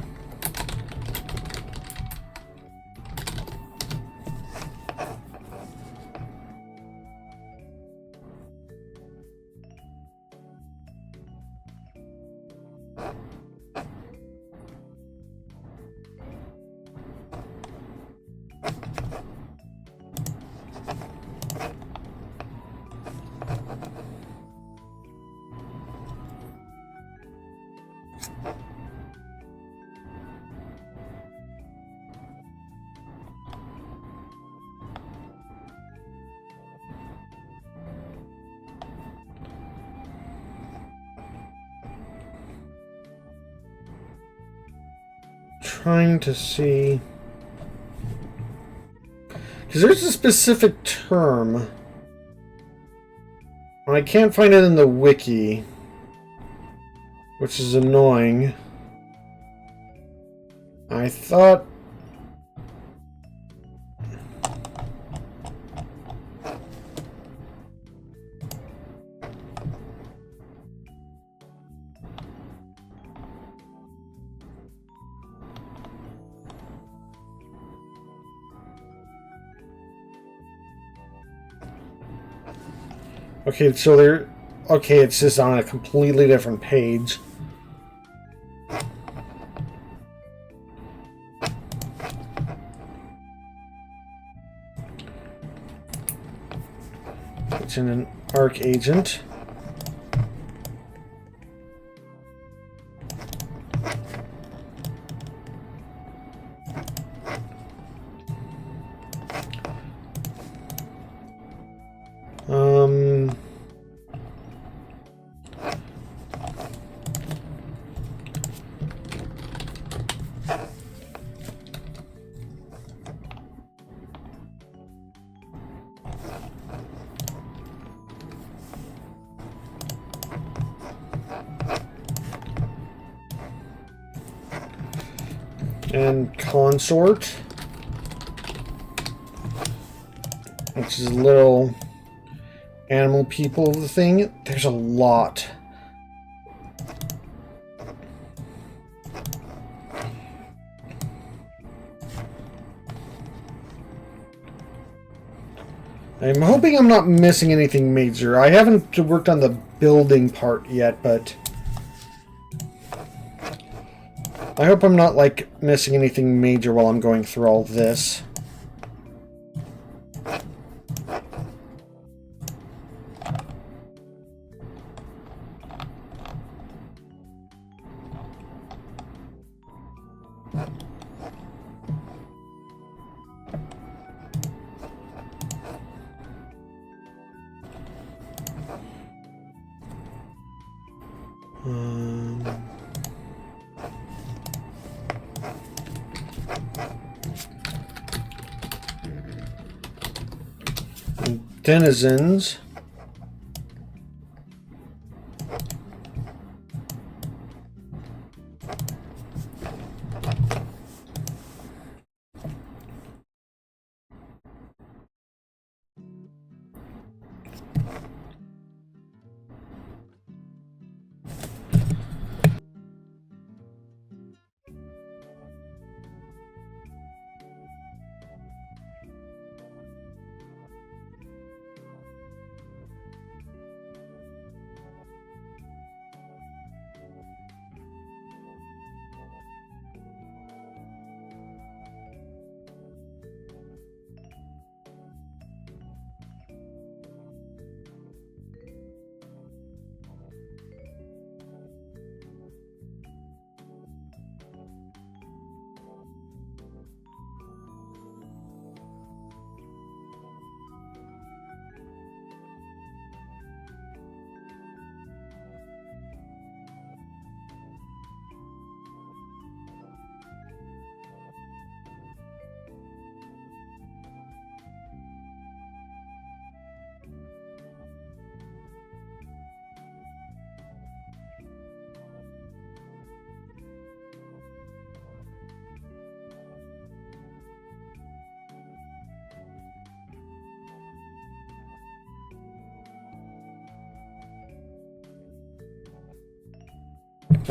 Trying to see, because there's a specific term. I can't find it in the wiki, which is annoying. I thought... Okay, so there... Okay, it's just on a completely different page. It's in an ARC agent. And consort, which is little animal people of the thing. There's a lot. I'm hoping I'm not missing anything major. I haven't worked on the building part yet, but I hope I'm not, like, missing anything major while I'm going through all this. Denizens.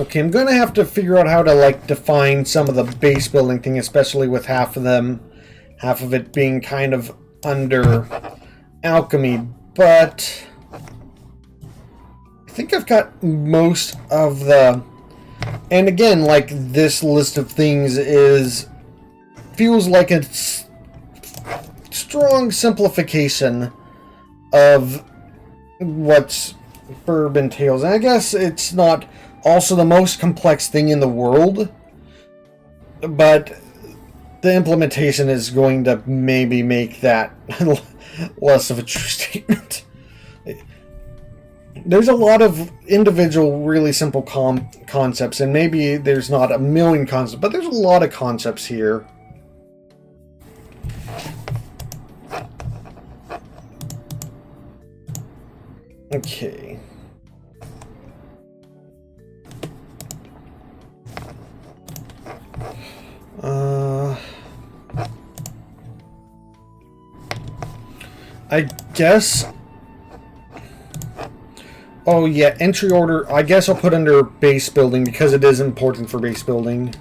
Okay, I'm gonna have to figure out how to like define some of the base building thing, especially with half of it being kind of under alchemy, but I think I've got most of the... And again, like, this list of things feels like a strong simplification of what Sburb entails. And I guess it's not also the most complex thing in the world, but the implementation is going to maybe make that less of a true statement. There's a lot of individual, really simple concepts, and maybe there's not a million concepts, but there's a lot of concepts here. Okay. I guess... Oh yeah, entry order, I guess I'll put under base building because it is important for base building.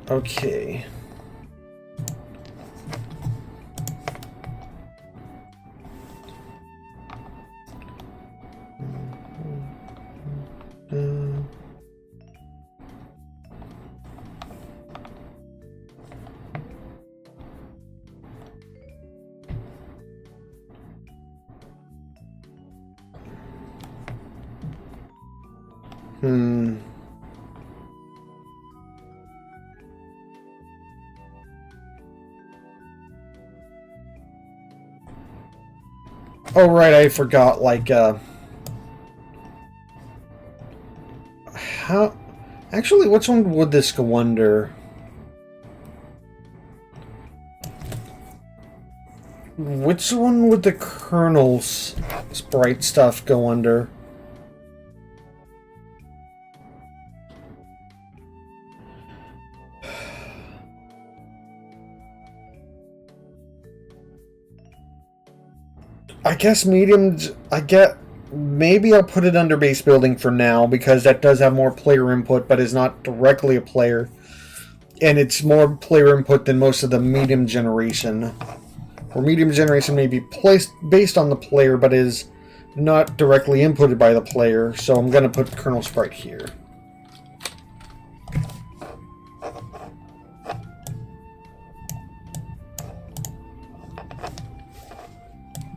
Okay. Oh, right, I forgot, like, how... Actually, which one would this go under? Which one would the Colonel's sprite stuff go under? I guess maybe I'll put it under base building for now, because that does have more player input, but is not directly a player. And it's more player input than most of the medium generation. Or medium generation may be placed based on the player, but is not directly inputted by the player, so I'm going to put Colonel Sprite here.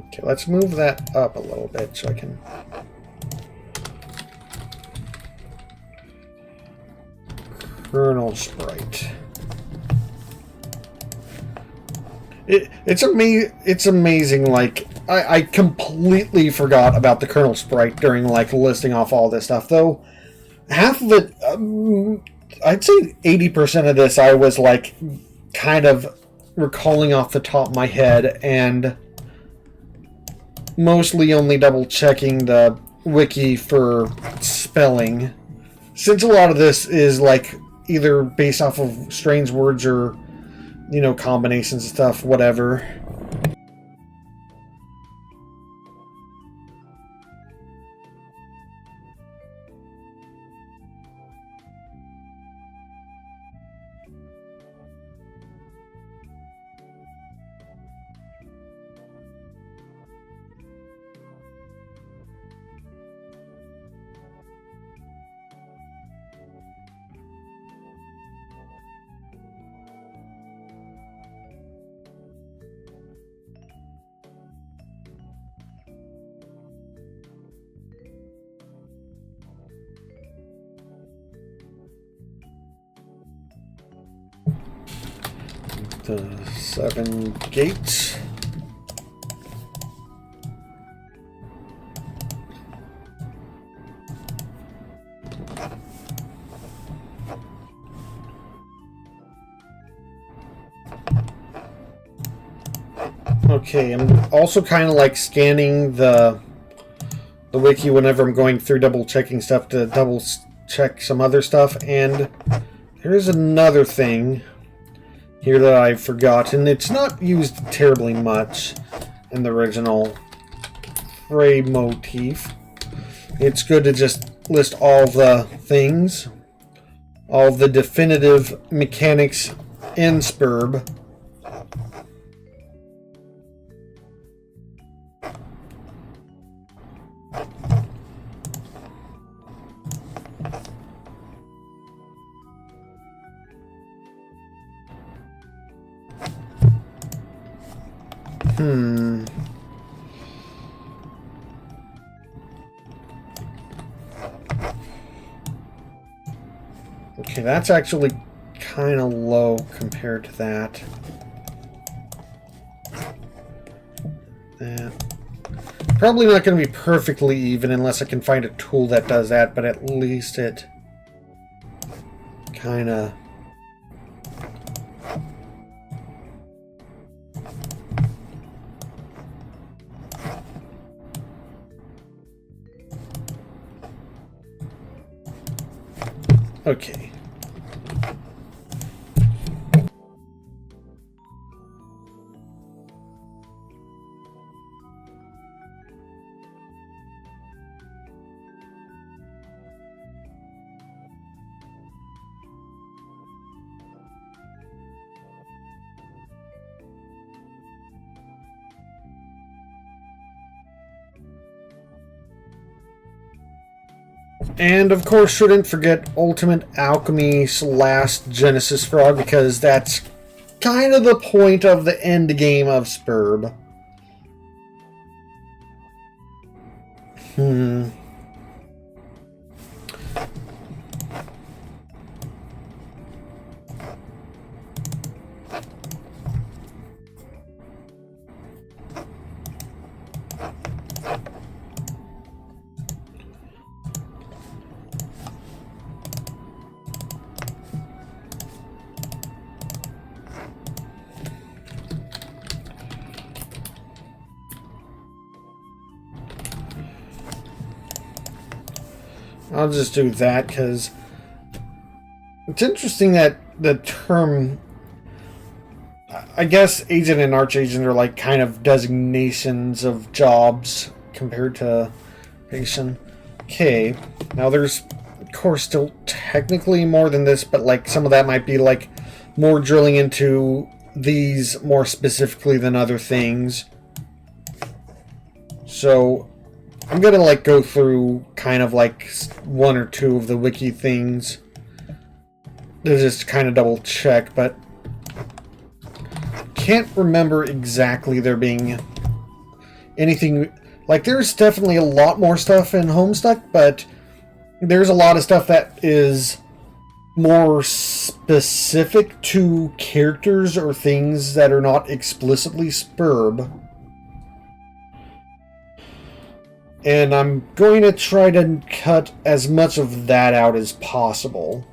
Okay, let's move that up a little bit so I can... Colonel Sprite. It's amazing, like, I completely forgot about the Colonel Sprite during, like, listing off all this stuff, though half of it, I'd say 80% of this I was, like, kind of recalling off the top of my head, and mostly only double-checking the wiki for spelling, since a lot of this is, like, either based off of strange words or, you know, combinations and stuff, whatever. The 7 gates. Okay, I'm also kind of like scanning the wiki whenever I'm going through, double checking stuff to check some other stuff. And there's another thing here that I've forgotten. It's not used terribly much in the original Fray motif. It's good to just list all the things, all the definitive mechanics in Sburb. Okay, that's actually kind of low compared to that. Probably not going to be perfectly even unless I can find a tool that does that, but at least it kind of... Okay. And of course, shouldn't forget Ultimate Alchemy's last Genesis Frog, because that's kind of the point of the end game of Sburb. I'll just do that because it's interesting that the term, I guess Agent and Archagent are like kind of designations of jobs compared to patient. Okay, now there's of course still technically more than this, but like some of that might be like more drilling into these more specifically than other things. So I'm gonna like go through kind of like one or two of the wiki things to just kind of double check, but can't remember exactly there being anything. Like there's definitely a lot more stuff in Homestuck, but there's a lot of stuff that is more specific to characters or things that are not explicitly Sburb. And I'm going to try to cut as much of that out as possible.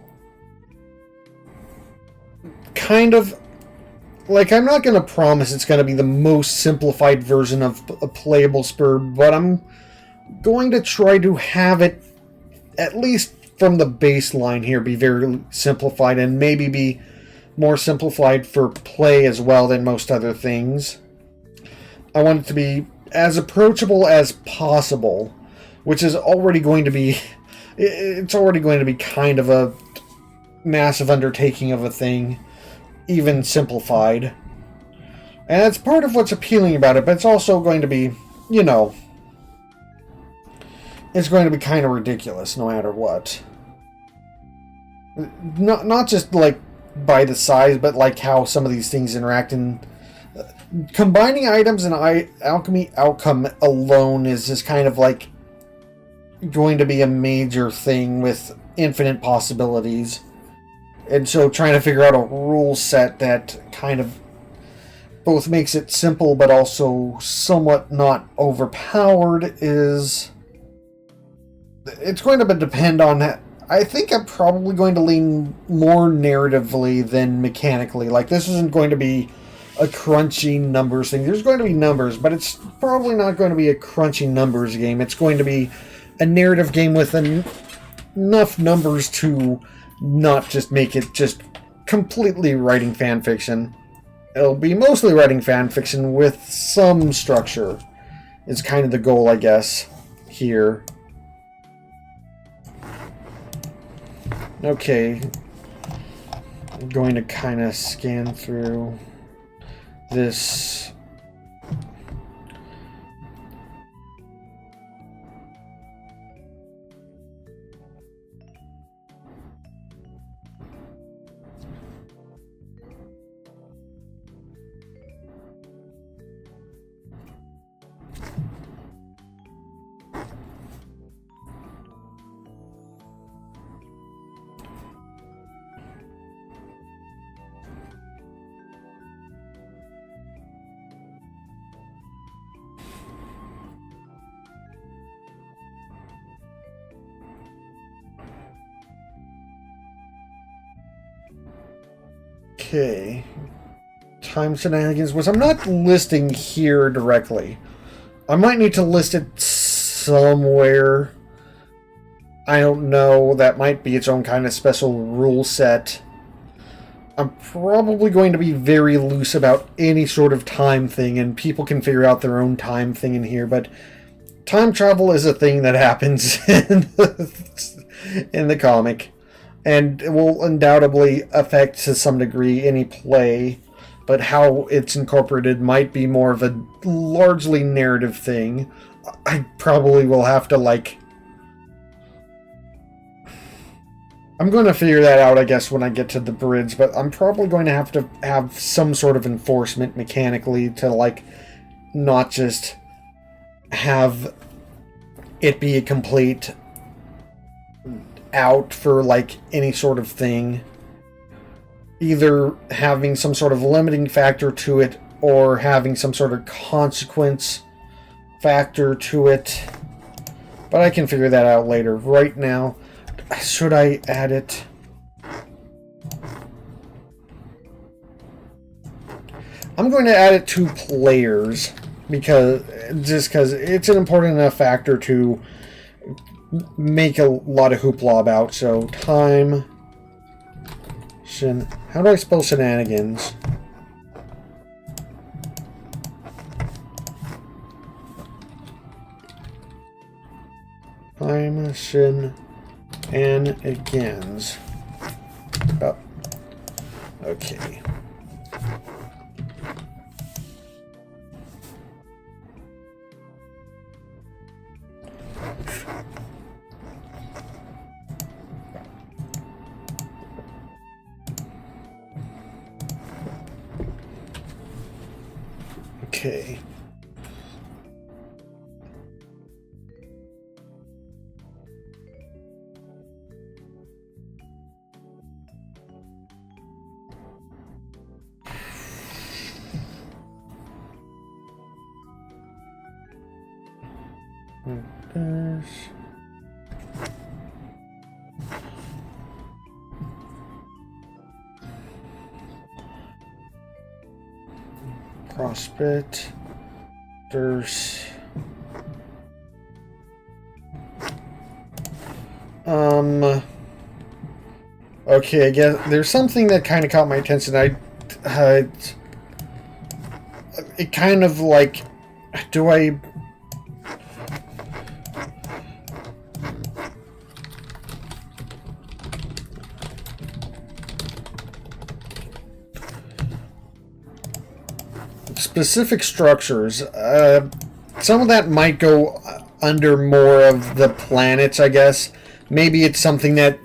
Kind of, like, I'm not going to promise it's going to be the most simplified version of a playable Sburb, but I'm going to try to have it, at least from the baseline here, be very simplified, and maybe be more simplified for play as well than most other things. I want it to be as approachable as possible, which is already going to be, it's already going to be kind of a massive undertaking of a thing, even simplified. And that's part of what's appealing about it, but it's also going to be, you know, it's going to be kind of ridiculous no matter what. Not just like by the size, but like how some of these things interact. And combining items and alchemy outcome alone is just kind of like going to be a major thing with infinite possibilities. And so trying to figure out a rule set that kind of both makes it simple but also somewhat not overpowered is... It's going to depend on that. I think I'm probably going to lean more narratively than mechanically. Like, this isn't going to be a crunchy numbers thing. There's going to be numbers, but it's probably not going to be a crunchy numbers game. It's going to be a narrative game with enough numbers to not just make it just completely writing fan fiction. It'll be mostly writing fan fiction with some structure. It's kind of the goal, I guess, here. Okay. I'm going to kind of scan through this. Okay. Time shenanigans, which I'm not listing here directly. I might need to list it somewhere. I don't know. That might be its own kind of special rule set. I'm probably going to be very loose about any sort of time thing, and people can figure out their own time thing in here, but time travel is a thing that happens in the comic. And it will undoubtedly affect, to some degree, any play. But how it's incorporated might be more of a largely narrative thing. I probably will have to, like... I'm going to figure that out, I guess, when I get to the bridge. But I'm probably going to have some sort of enforcement mechanically to, like, not just have it be a complete... out for like any sort of thing, either having some sort of limiting factor to it or having some sort of consequence factor to it, but I can figure that out later. Right now, should I add it? I'm going to add it to players because it's an important enough factor to make a lot of hoopla about. So time how do I spell shenanigans? Time shenanigans. Oh. Okay. Okay. Prospectors. Okay, I guess there's something that kind of caught my attention. It kind of like, do I... Specific structures. Some of that might go under more of the planets, I guess. Maybe it's something that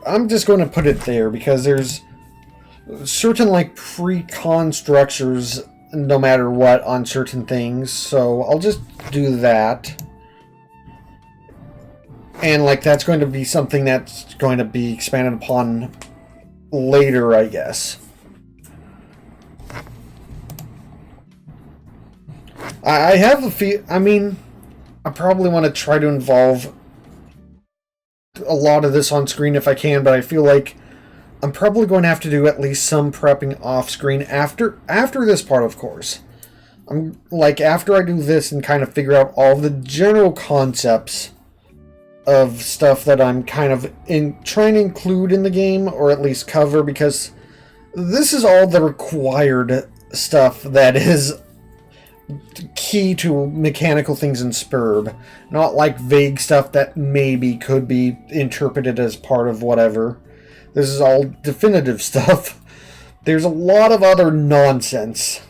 I'm just going to put it there because there's certain like pre-con structures no matter what on certain things. So I'll just do that. And like that's going to be something that's going to be expanded upon later, I guess. I have a feel. I mean, I probably want to try to involve a lot of this on screen if I can, but I feel like I'm probably going to have to do at least some prepping off screen after this part, of course. I'm like after I do this and kind of figure out all the general concepts of stuff that I'm kind of trying to include in the game, or at least cover, because this is all the required stuff that is key to mechanical things in Sburb, not like vague stuff that maybe could be interpreted as part of whatever. This is all definitive stuff. There's a lot of other nonsense,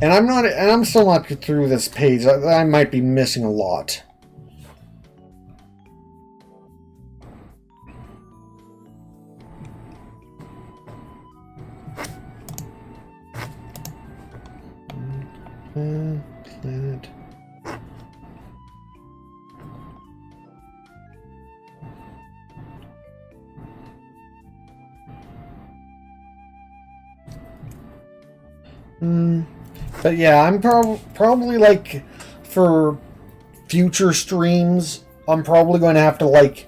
and I'm still not through this page. I might be missing a lot. Planet. But yeah, I'm probably like, for future streams, I'm probably going to have to like,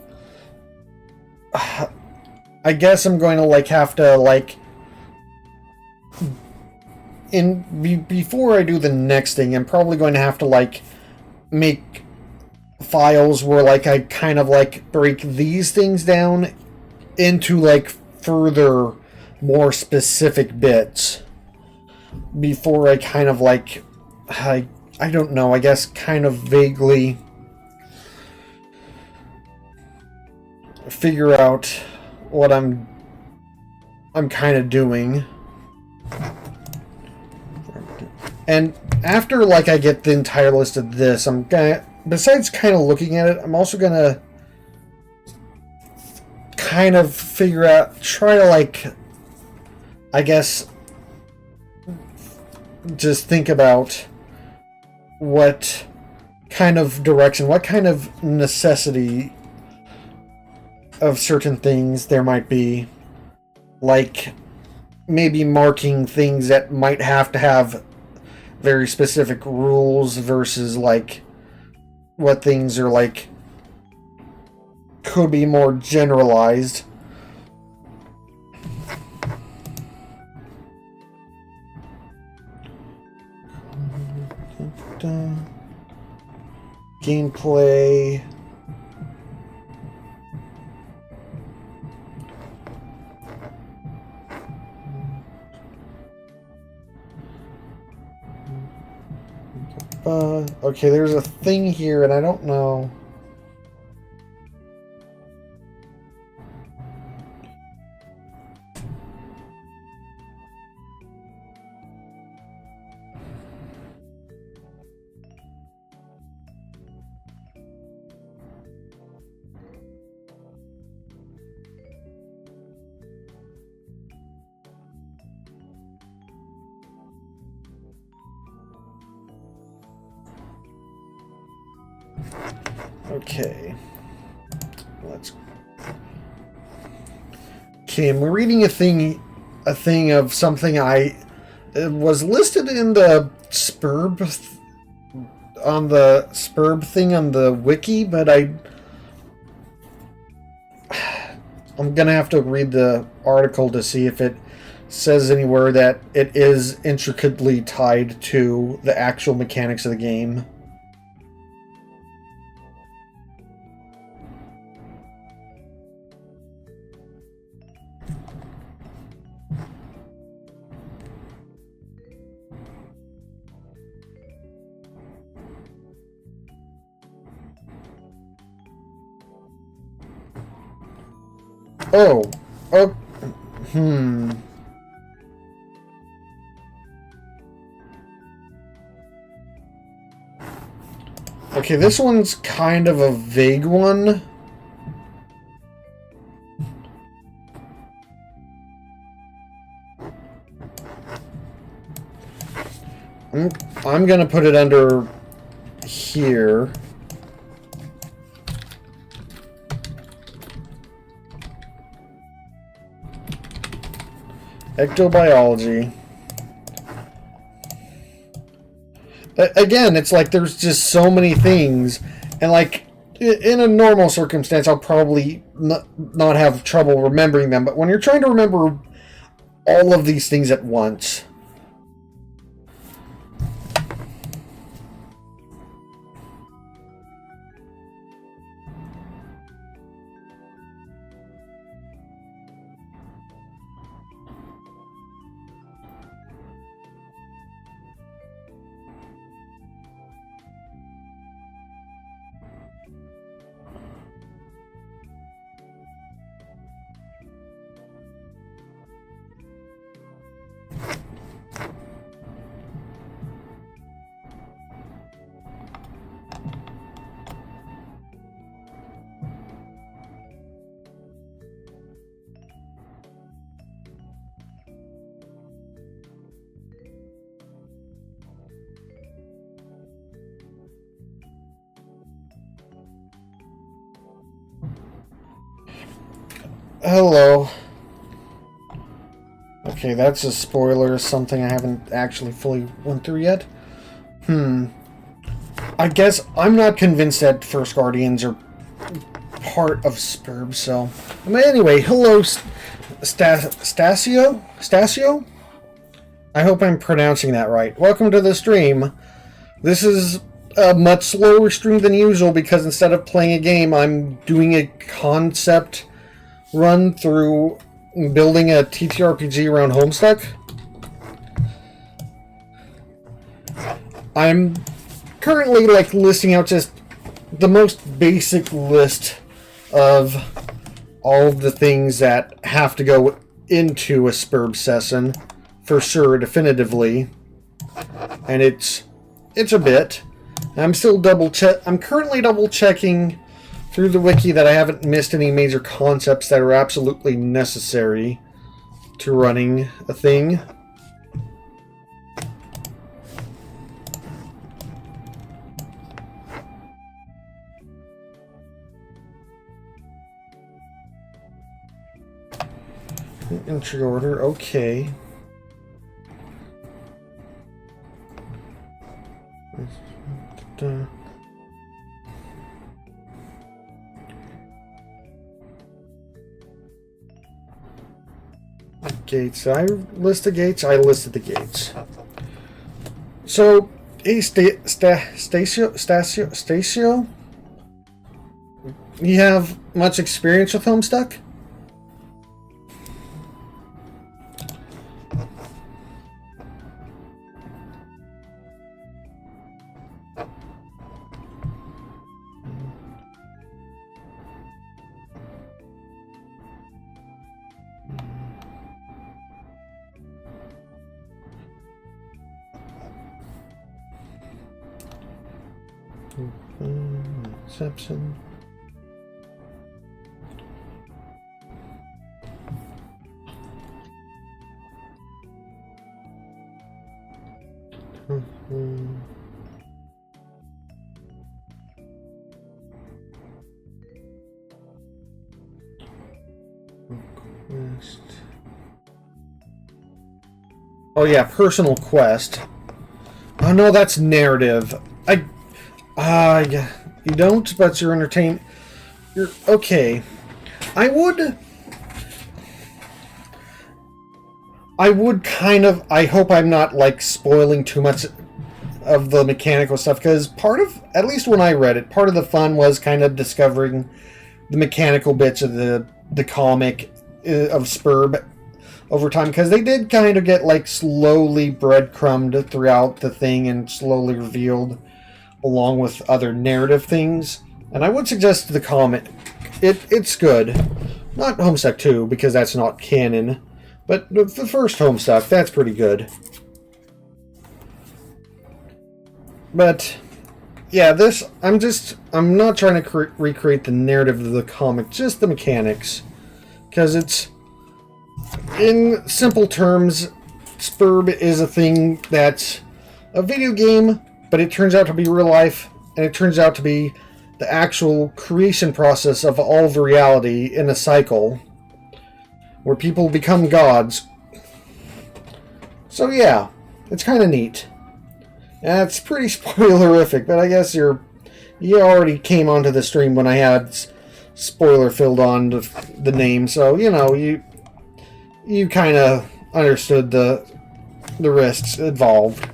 I guess I'm going to like have to like, before I do the next thing, I'm probably going to have to like make files where like I kind of like break these things down into like further, more specific bits before I kind of like, I don't know, I guess kind of vaguely figure out what I'm kind of doing. And after like I get the entire list of this, I'm gonna, besides kind of looking at it, I'm also gonna kind of figure out, try to like, I guess, just think about what kind of direction, what kind of necessity of certain things there might be. Like, maybe marking things that might have to have very specific rules versus like what things are like could be more generalized. Gameplay. Okay, there's a thing here, and I don't know. Okay. Okay, I'm reading a thing of something it was listed in the Sburb, on the Sburb thing on the wiki, but I'm gonna have to read the article to see if it says anywhere that it is intricately tied to the actual mechanics of the game. Oh, Okay, this one's kind of a vague one. I'm gonna put it under here. Ectobiology. Again, it's like there's just so many things, and like in a normal circumstance, I'll probably not have trouble remembering them, but when you're trying to remember all of these things at once. Hello. Okay, that's a spoiler, something I haven't actually fully went through yet. I guess I'm not convinced that First Guardians are part of Sburb, so... Anyway, hello, Stasio? Stasio? I hope I'm pronouncing that right. Welcome to the stream. This is a much slower stream than usual because instead of playing a game, I'm doing a concept run through building a TTRPG around Homestuck. I'm currently listing out just the most basic list of all of the things that have to go into a Sburb session for sure, definitively, and it's a bit. I'm still I'm currently double checking through the wiki that I haven't missed any major concepts that are absolutely necessary to running a thing. Entry order, okay. Gates. I list the gates. I listed the gates. So, hey, Stasio? You have much experience with Homestuck? Exception. Quest. Oh yeah, personal quest. Oh no, that's narrative. Yeah. You don't, but you're entertained. You're okay. I would kind of. I hope I'm not spoiling too much of the mechanical stuff, because part of, at least when I read it, part of the fun was kind of discovering the mechanical bits of the comic of Sburb over time, because they did kind of get slowly breadcrumbed throughout the thing and slowly revealed along with other narrative things. And I would suggest the comic. It's good. Not Homestuck 2, because that's not canon, but the first Homestuck, that's pretty good. But yeah, this, I'm not trying to recreate the narrative of the comic, just the mechanics, because it's, in simple terms, Sburb is a thing that's a video game, but it turns out to be real life, and it turns out to be the actual creation process of all of reality in a cycle where people become gods. So yeah, it's kind of neat. And it's pretty spoilerific, but I guess you already came onto the stream when I had spoiler filled on the name, so you kind of understood the risks involved.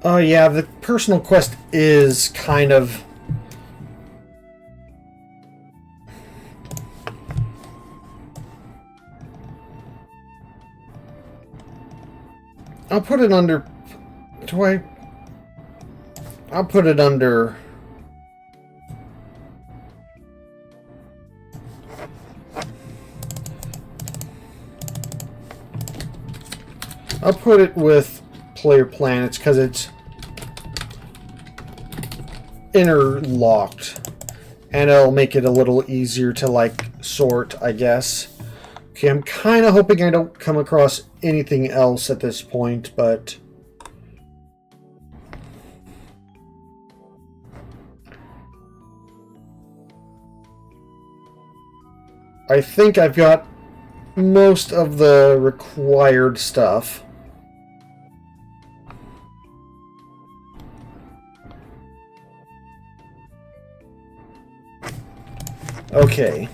Oh yeah, the personal quest is kind of... I'll put it under... I'll put it under... I'll put it with player planets because it's interlocked. And it'll make it a little easier to, like, sort, I guess. Okay, I'm kind of hoping I don't come across anything else at this point, but... I think I've got most of the required stuff. Okay.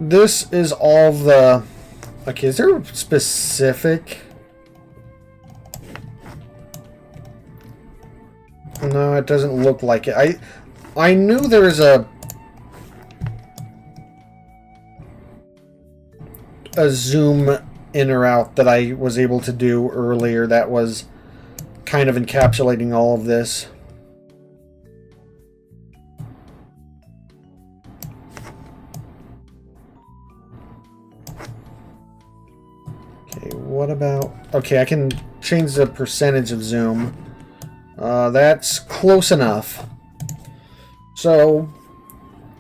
This is all the... Okay, is there a specific... No, it doesn't look like it. I knew there was a zoom in or out that I was able to do earlier that was kind of encapsulating all of this. Okay, what about... Okay, I can change the percentage of zoom. That's close enough. So,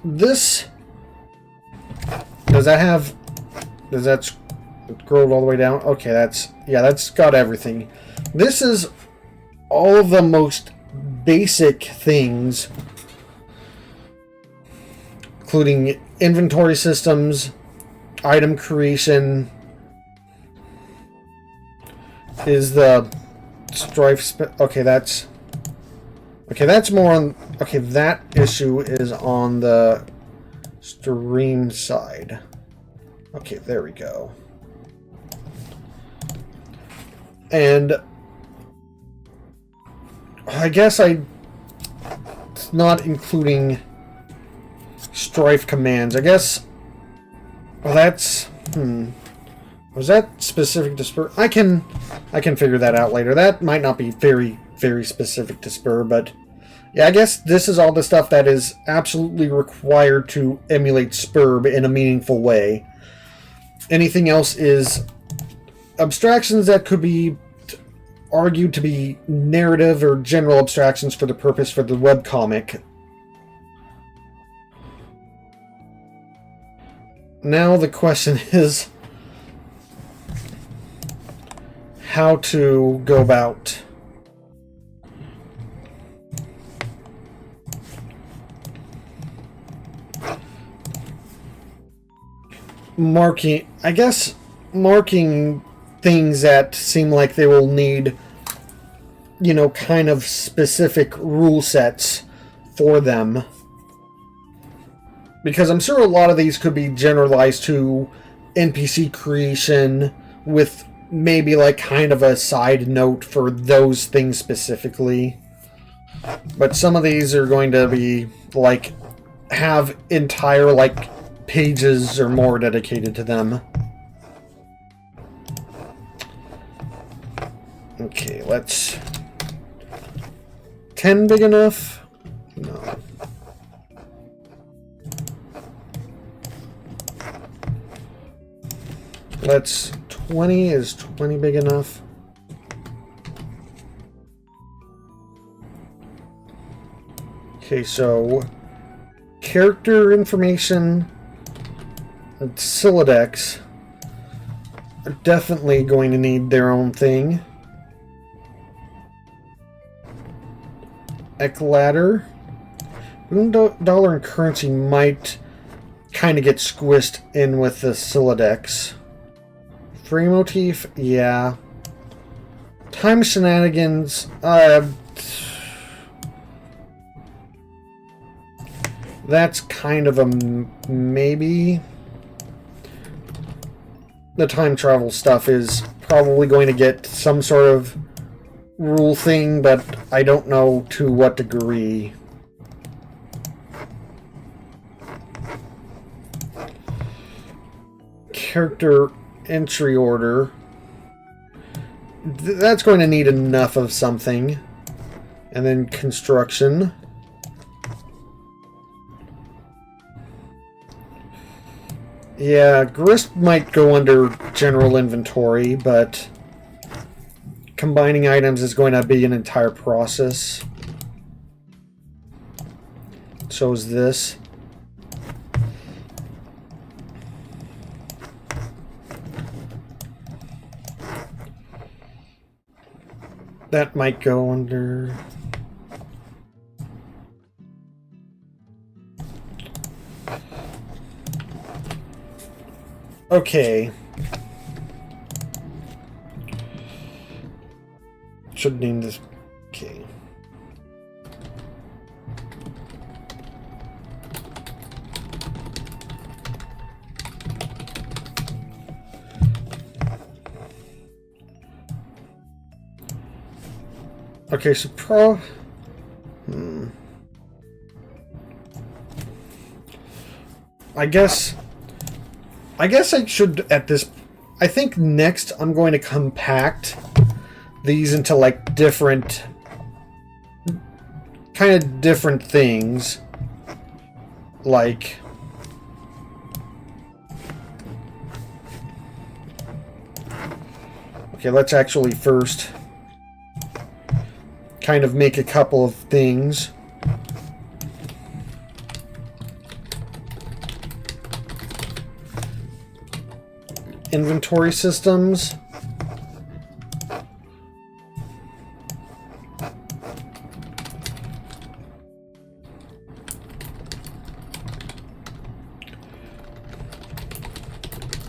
this... Does that have... Does that scroll all the way down? Okay, that's... Yeah, that's got everything. This is all of the most basic things, including inventory systems, item creation, is the strife... Okay, that's... Okay, that's more on... Okay, that issue is on the stream side. Okay, there we go. And I guess it's not including strife commands. I guess... Well, that's... Was that specific to Sburb? I can figure that out later. That might not be very, very specific to Sburb, but... Yeah, I guess this is all the stuff that is absolutely required to emulate Sburb in a meaningful way. Anything else is abstractions that could be argued to be narrative or general abstractions for the purpose for the webcomic. Now the question is how to go about marking, I guess, marking things that seem like they will need, you know, kind of specific rule sets for them. Because I'm sure a lot of these could be generalized to NPC creation with maybe like kind of a side note for those things specifically. But some of these are going to be like have entire like pages or more dedicated to them. Okay, let's... 10 big enough? No. Let's... 20, is 20 big enough? Okay, so... Character information... and Sylladex are definitely going to need their own thing. Eclator. Dollar and currency might kind of get squished in with the Sylladex. Frame motif, yeah. Time shenanigans, that's kind of a maybe. The time travel stuff is probably going to get some sort of rule thing, but I don't know to what degree. Character entry order. That's going to need enough of something. And then construction. Yeah, Grist might go under general inventory, but combining items is going to be an entire process. So is this. That might go under... Okay. Should name this... Okay. Okay, so I guess I should at this... I think next I'm going to compact these into like different... kind of different things. Like... Okay, let's actually first kind of make a couple of things. Inventory systems.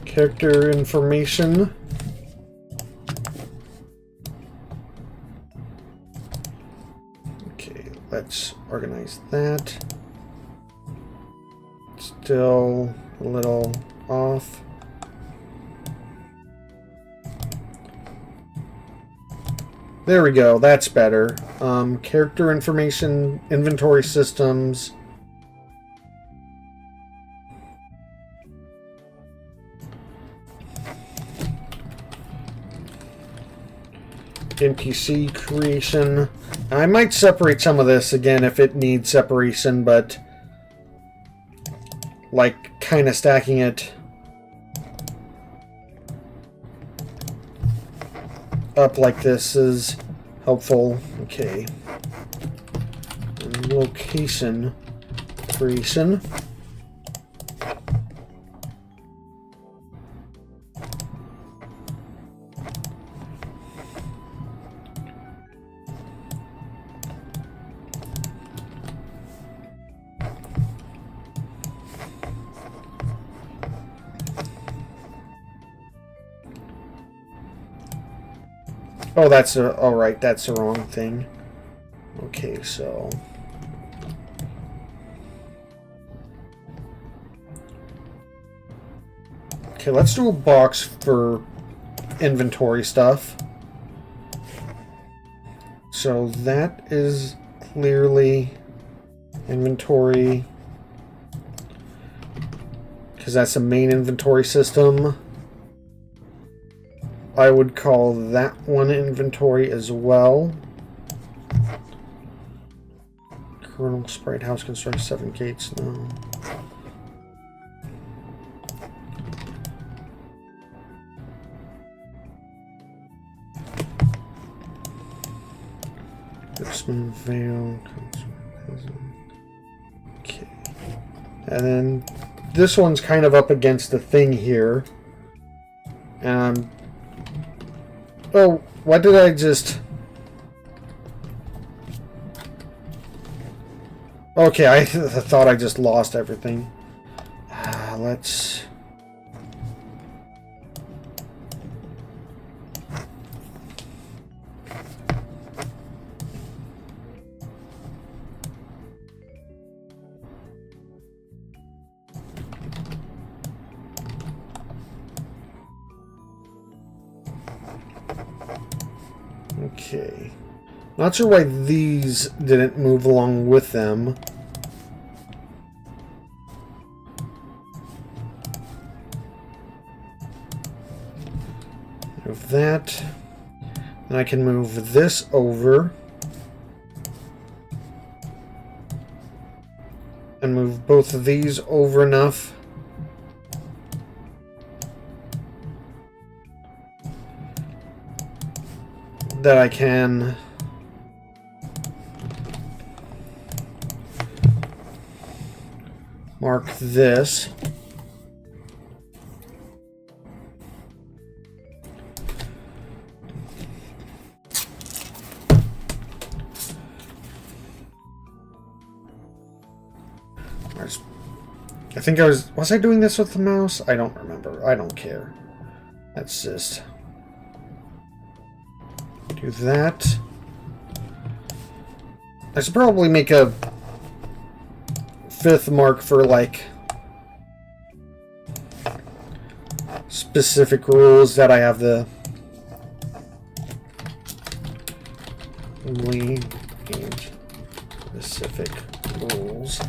Character information. Okay, let's organize that. Still a little off. There we go, that's better. Character information, inventory systems. NPC creation. I might separate some of this again if it needs separation, but like kind of stacking it up like this is helpful. Okay. And location creation. Oh, that's a... Alright, that's the wrong thing. Okay, so... Okay, let's do a box for inventory stuff. So that is clearly inventory, because that's a main inventory system. I would call that one inventory as well. Colonel Sprite House construct 7 gates. No. Richmond Vale. Okay. And then this one's kind of up against the thing here. And oh, what did I just... Okay, I thought I just lost everything. Let's... Okay. Not sure why these didn't move along with them. Move that. And I can move this over. And move both of these over enough. That I can Mark this. I think was I doing this with the mouse? I don't remember. I don't care. That's just... do that. I should probably make a 5th mark for, like, specific rules that I have the... only specific rules.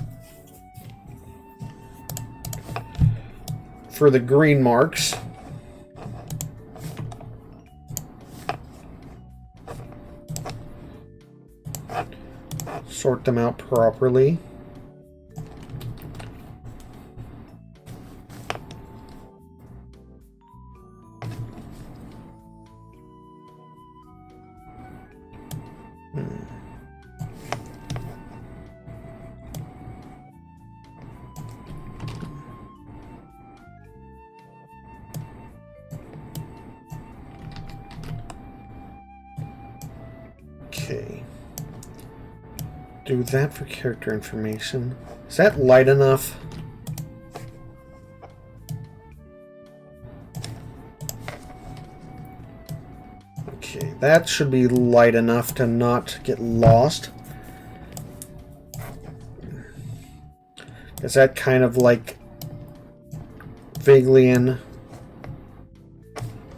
For the green marks. Sort them out properly. Okay. Do that for character information. Is that light enough? Okay, that should be light enough to not get lost. Is that kind of like vaguely in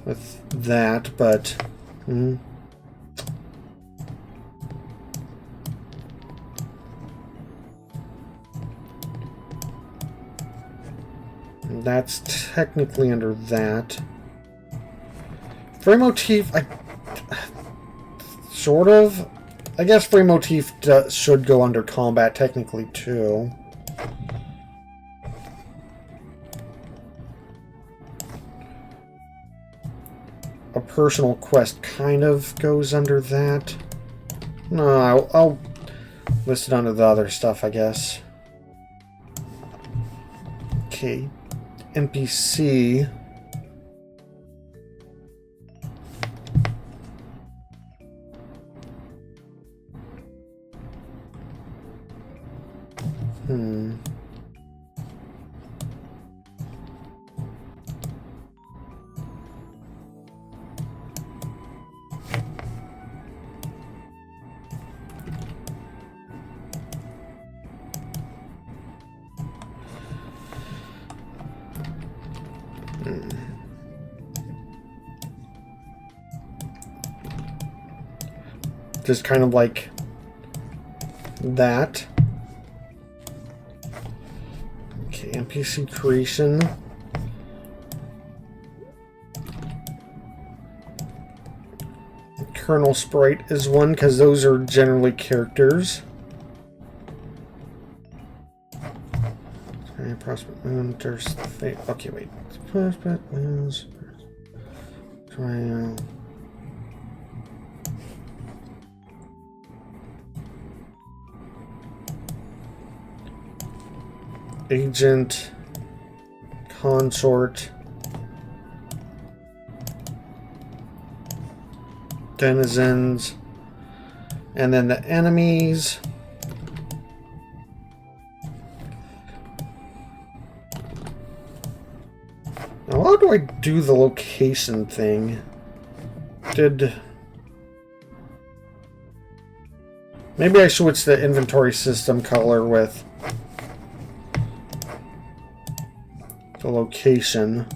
with that, but... That's technically under that. Frame motif, sort of. I guess frame motif should go under combat technically too. A personal quest kind of goes under that. No, I'll list it under the other stuff, I guess. Okay. NPC. Just kind of like that. Okay, NPC creation. Kernel sprite is one because those are generally characters. Prospect Moon, there's okay, wait. Prospect Moons. Trial. Agent, consort, denizens, and then the enemies. Now, how do I do the location thing? Maybe I switch the inventory system color with the location.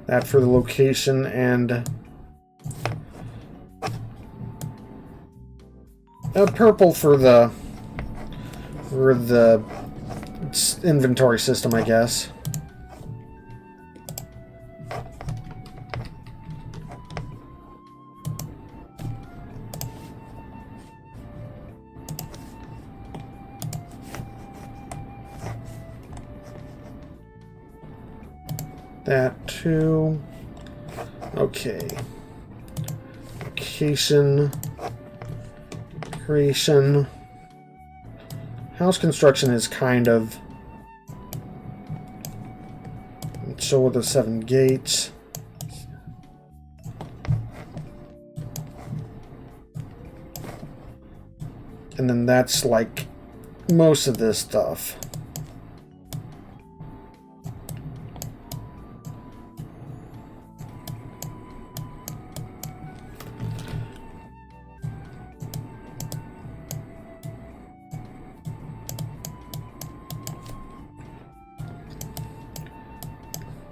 That for the location and purple for the inventory system, I guess. That too. Okay. location, creation. House construction is kind of... So are the 7 gates. And then that's like most of this stuff.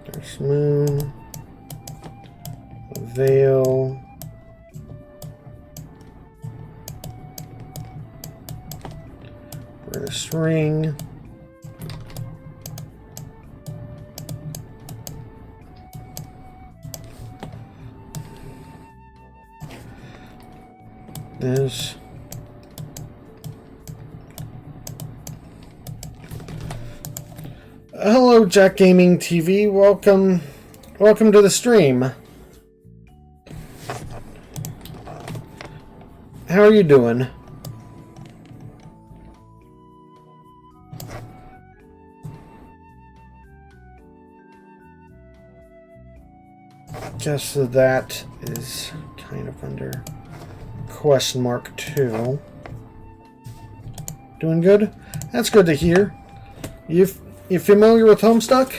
There's moon, veil. This ring. This. Hello, Jack Gaming TV. Welcome to the stream. How are you doing? Guess that is kind of under question mark too. Doing good? That's good to hear. You familiar with Homestuck?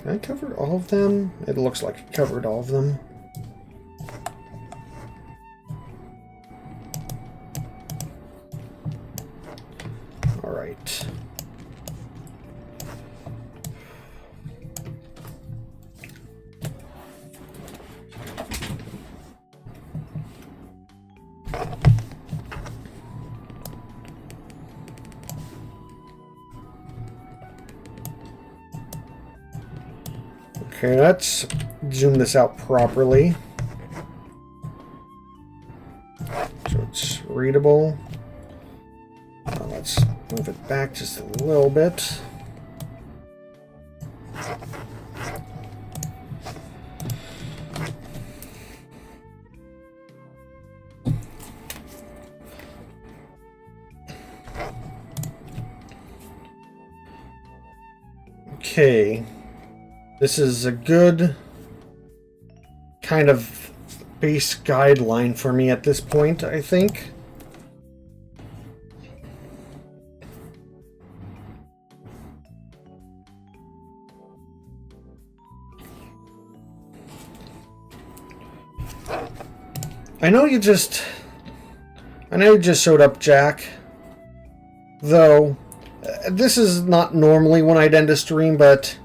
I covered all of them? It looks like I covered all of them. Alright. Okay, let's zoom this out properly. So it's readable. Let's move it back just a little bit. Okay. This is a good kind of base guideline for me at this point, I think. I know you just showed up, Jack. Though, this is not normally when I'd end a stream, but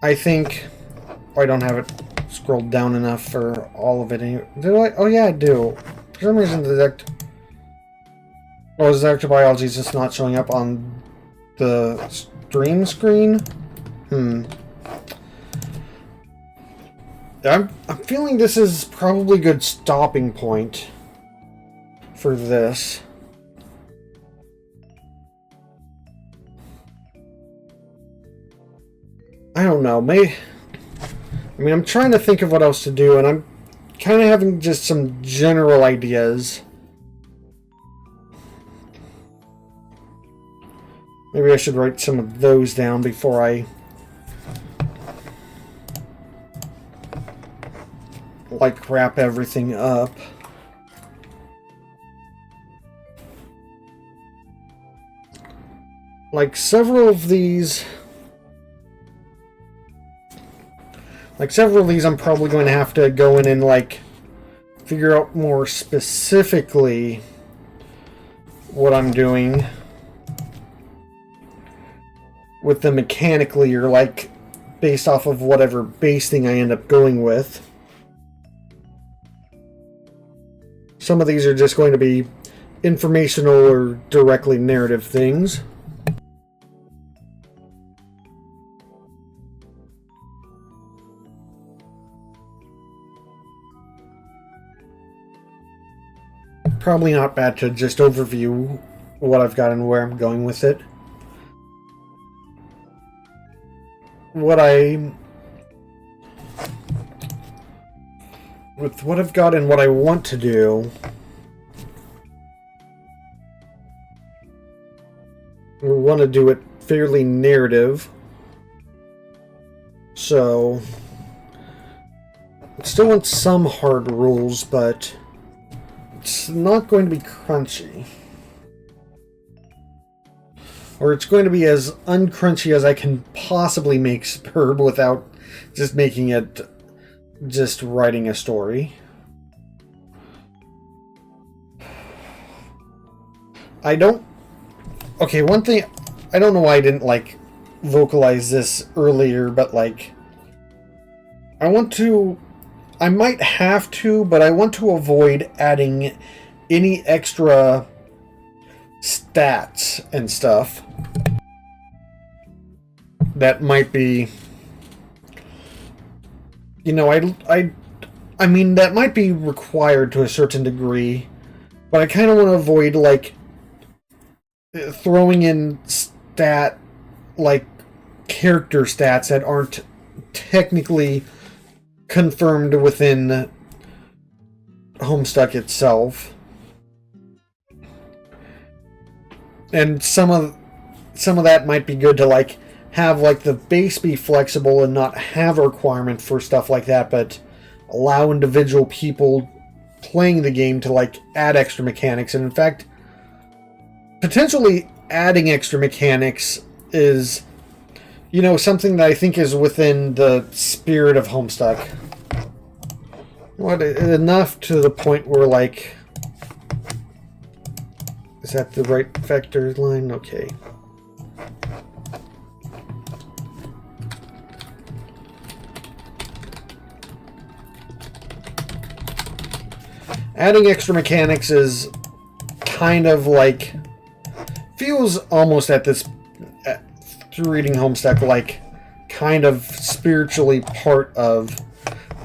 I think... Oh, I don't have it scrolled down enough for all of it. Do I? Oh, yeah, I do. For some reason, Detective Biology is just not showing up on the stream screen. I'm feeling this is probably a good stopping point for this. I don't know, I'm trying to think of what else to do, and I'm kind of having just some general ideas. Maybe I should write some of those down before I wrap everything up. Several of these I'm probably going to have to go in and figure out more specifically what I'm doing with them mechanically, or based off of whatever base thing I end up going with. Some of these are just going to be informational or directly narrative things. Probably not bad to just overview what I've got and where I'm going with it. what with what I've got and what I want to do, we want to do it fairly narrative. So, I still want some hard rules, but it's not going to be crunchy. Or it's going to be as uncrunchy as I can possibly make Sburb without just making it just writing a story. Okay, one thing, I don't know why I didn't, like, vocalize this earlier, but, like, I might have to, but I want to avoid adding any extra stats and stuff that might be, you know, I mean, that might be required to a certain degree, but I kind of want to avoid, like, throwing in character stats that aren't technically confirmed within Homestuck itself. And some of that might be good to, like, have, like, the base be flexible and not have a requirement for stuff like that, but allow individual people playing the game to, like, add extra mechanics. And in fact, potentially adding extra mechanics is, you know, something that I think is within the spirit of Homestuck. What, enough to the point where, like, is that the right vector line? Okay. Adding extra mechanics is kind of like, feels almost through reading Homestuck, like kind of spiritually part of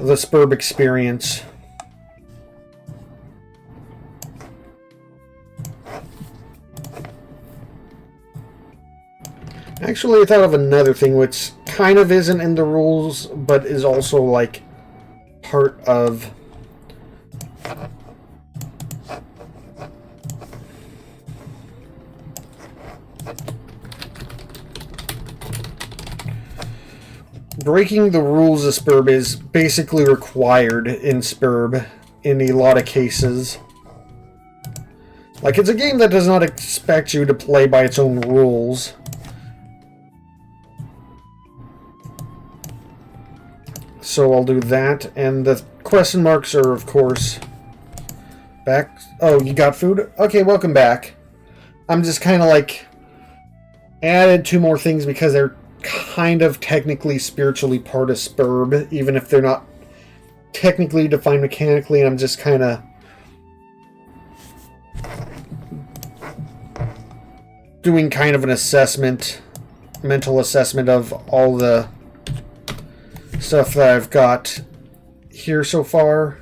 the Sburb experience. Actually, I thought of another thing which kind of isn't in the rules, but is also, like, part of breaking the rules of Sburb is basically required in Sburb in a lot of cases. Like, it's a game that does not expect you to play by its own rules. So I'll do that, and the question marks are, of course, back. Oh, you got food? Okay, welcome back. I'm just kind of, like, added 2 more things because they're kind of technically spiritually part of Sburb, even if they're not technically defined mechanically. I'm just kind of doing kind of an assessment, mental assessment of all the stuff that I've got here so far.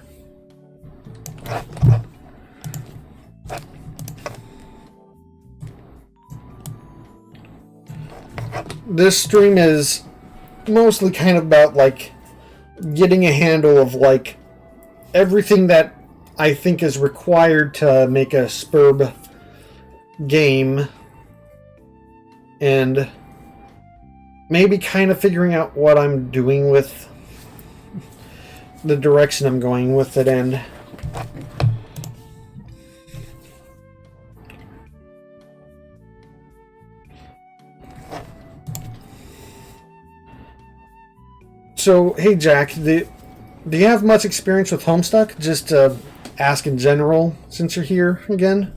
This stream is mostly kind of about, like, getting a handle of, like, everything that I think is required to make a Sburb game, and maybe kind of figuring out what I'm doing with the direction I'm going with it in. So, hey Jack, do you have much experience with Homestuck? Just ask in general, since you're here again.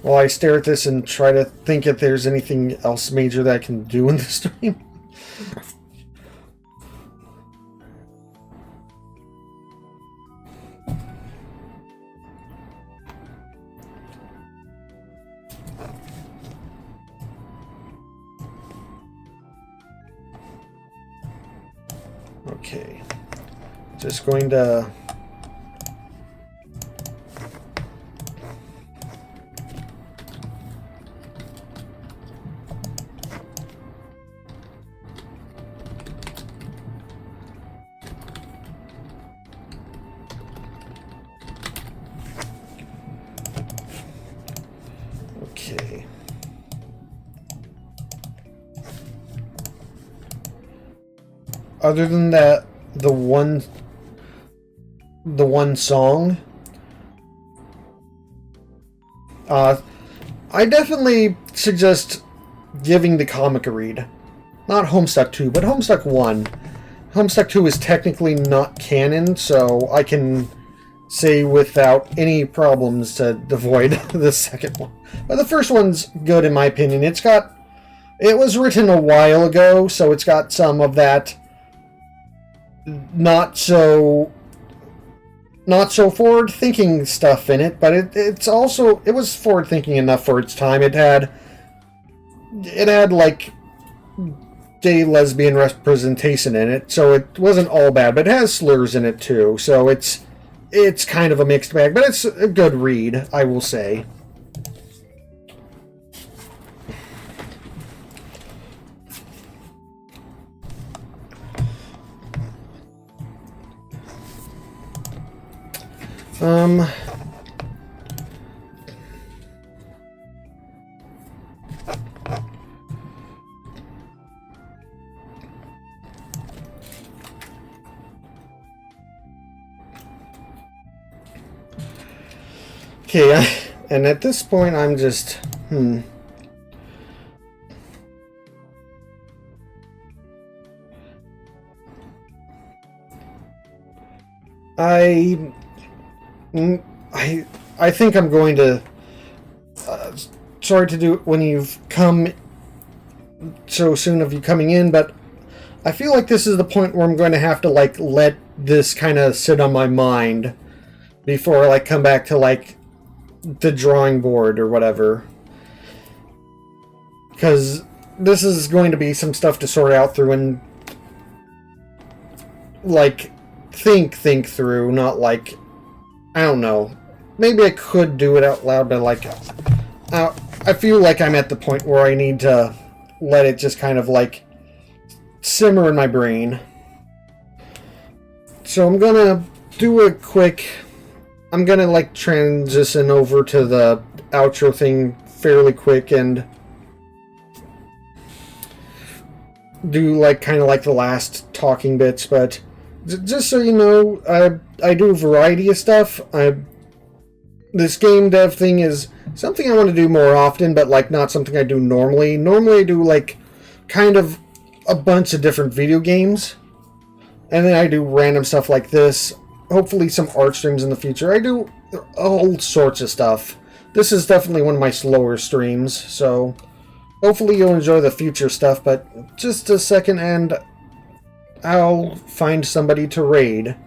While I stare at this and try to think if there's anything else major that I can do in the stream. Okay. Just going to... other than that, the one song, I definitely suggest giving the comic a read. Not Homestuck 2, but Homestuck 1. Homestuck 2 is technically not canon, so I can say without any problems to avoid the second one. But the first one's good in my opinion. It was written a while ago, so it's got some of that not so forward-thinking stuff in it, but it was forward-thinking enough for its time. It had like gay lesbian representation in it, so it wasn't all bad, but it has slurs in it too, so it's kind of a mixed bag, but it's a good read, I will say. Okay, and at this point I'm just, I think I'm going to, sorry to do it when you've come so soon of you coming in, but I feel like this is the point where I'm going to have to, like, let this kind of sit on my mind before I, like, come back to, like, the drawing board or whatever. Because this is going to be some stuff to sort out through and, like, think through, not like, I don't know. Maybe I could do it out loud, but, like, I feel like I'm at the point where I need to let it just kind of, like, simmer in my brain. So I'm gonna do a quick... I'm gonna, like, transition over to the outro thing fairly quick and do, like, kind of like the last talking bits, but just so you know, I do a variety of stuff. This game dev thing is something I want to do more often, but, like, not something I do normally. Normally I do, like, kind of a bunch of different video games, and then I do random stuff like this. Hopefully some art streams in the future. I do all sorts of stuff. This is definitely one of my slower streams, so hopefully you'll enjoy the future stuff, but just a second and I'll find somebody to raid.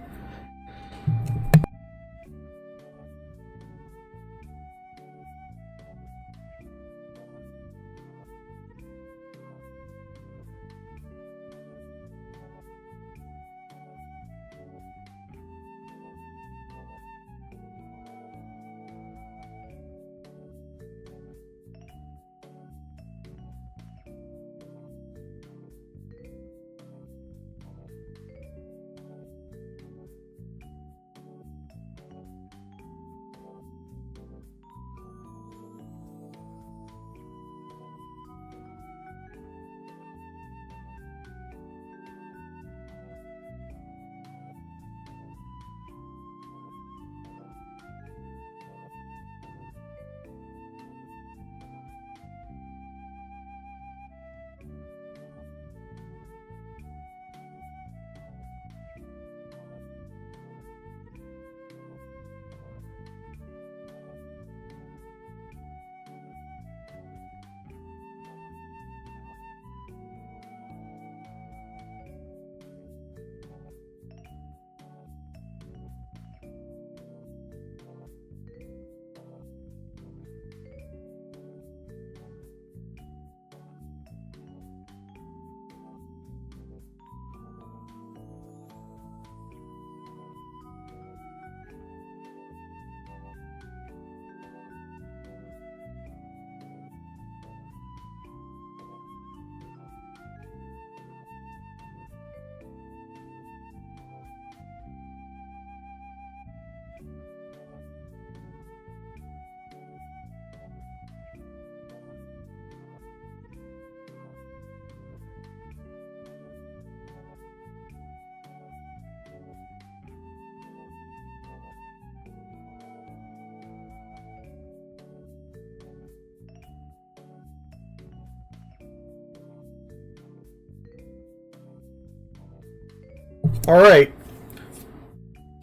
Alright,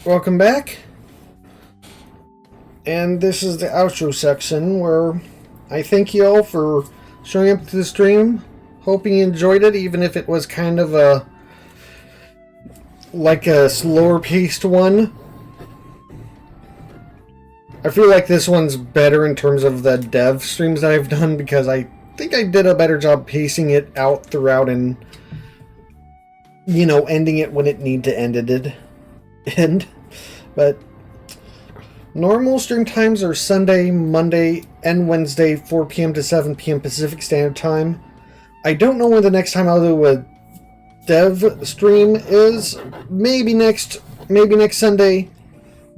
welcome back. And this is the outro section where I thank you all for showing up to the stream. Hoping you enjoyed it, even if it was kind of a slower paced one. I feel like this one's better in terms of the dev streams that I've done, because I think I did a better job pacing it out throughout and, you know, ending it when it needed to end. But normal stream times are Sunday, Monday, and Wednesday, 4 p.m. to 7 p.m. Pacific Standard Time. I don't know when the next time I'll do a dev stream is. Maybe next Sunday.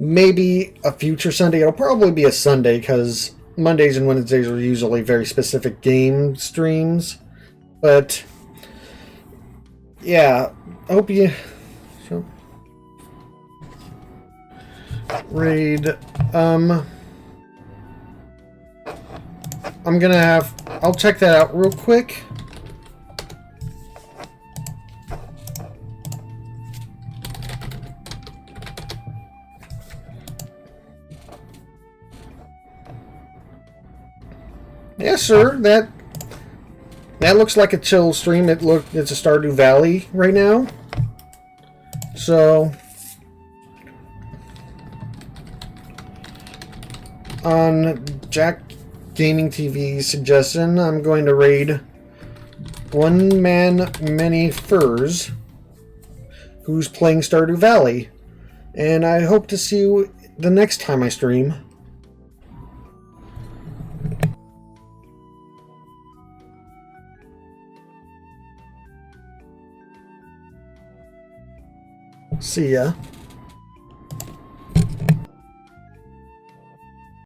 Maybe a future Sunday. It'll probably be a Sunday, because Mondays and Wednesdays are usually very specific game streams. But yeah, I hope you... So, raid. I'm gonna have... I'll check that out real quick. Yes, sir. That looks like a chill stream. It's a Stardew Valley right now. So on Jack Gaming TV's suggestion, I'm going to raid One Man Many Furs, who's playing Stardew Valley. And I hope to see you the next time I stream. See ya.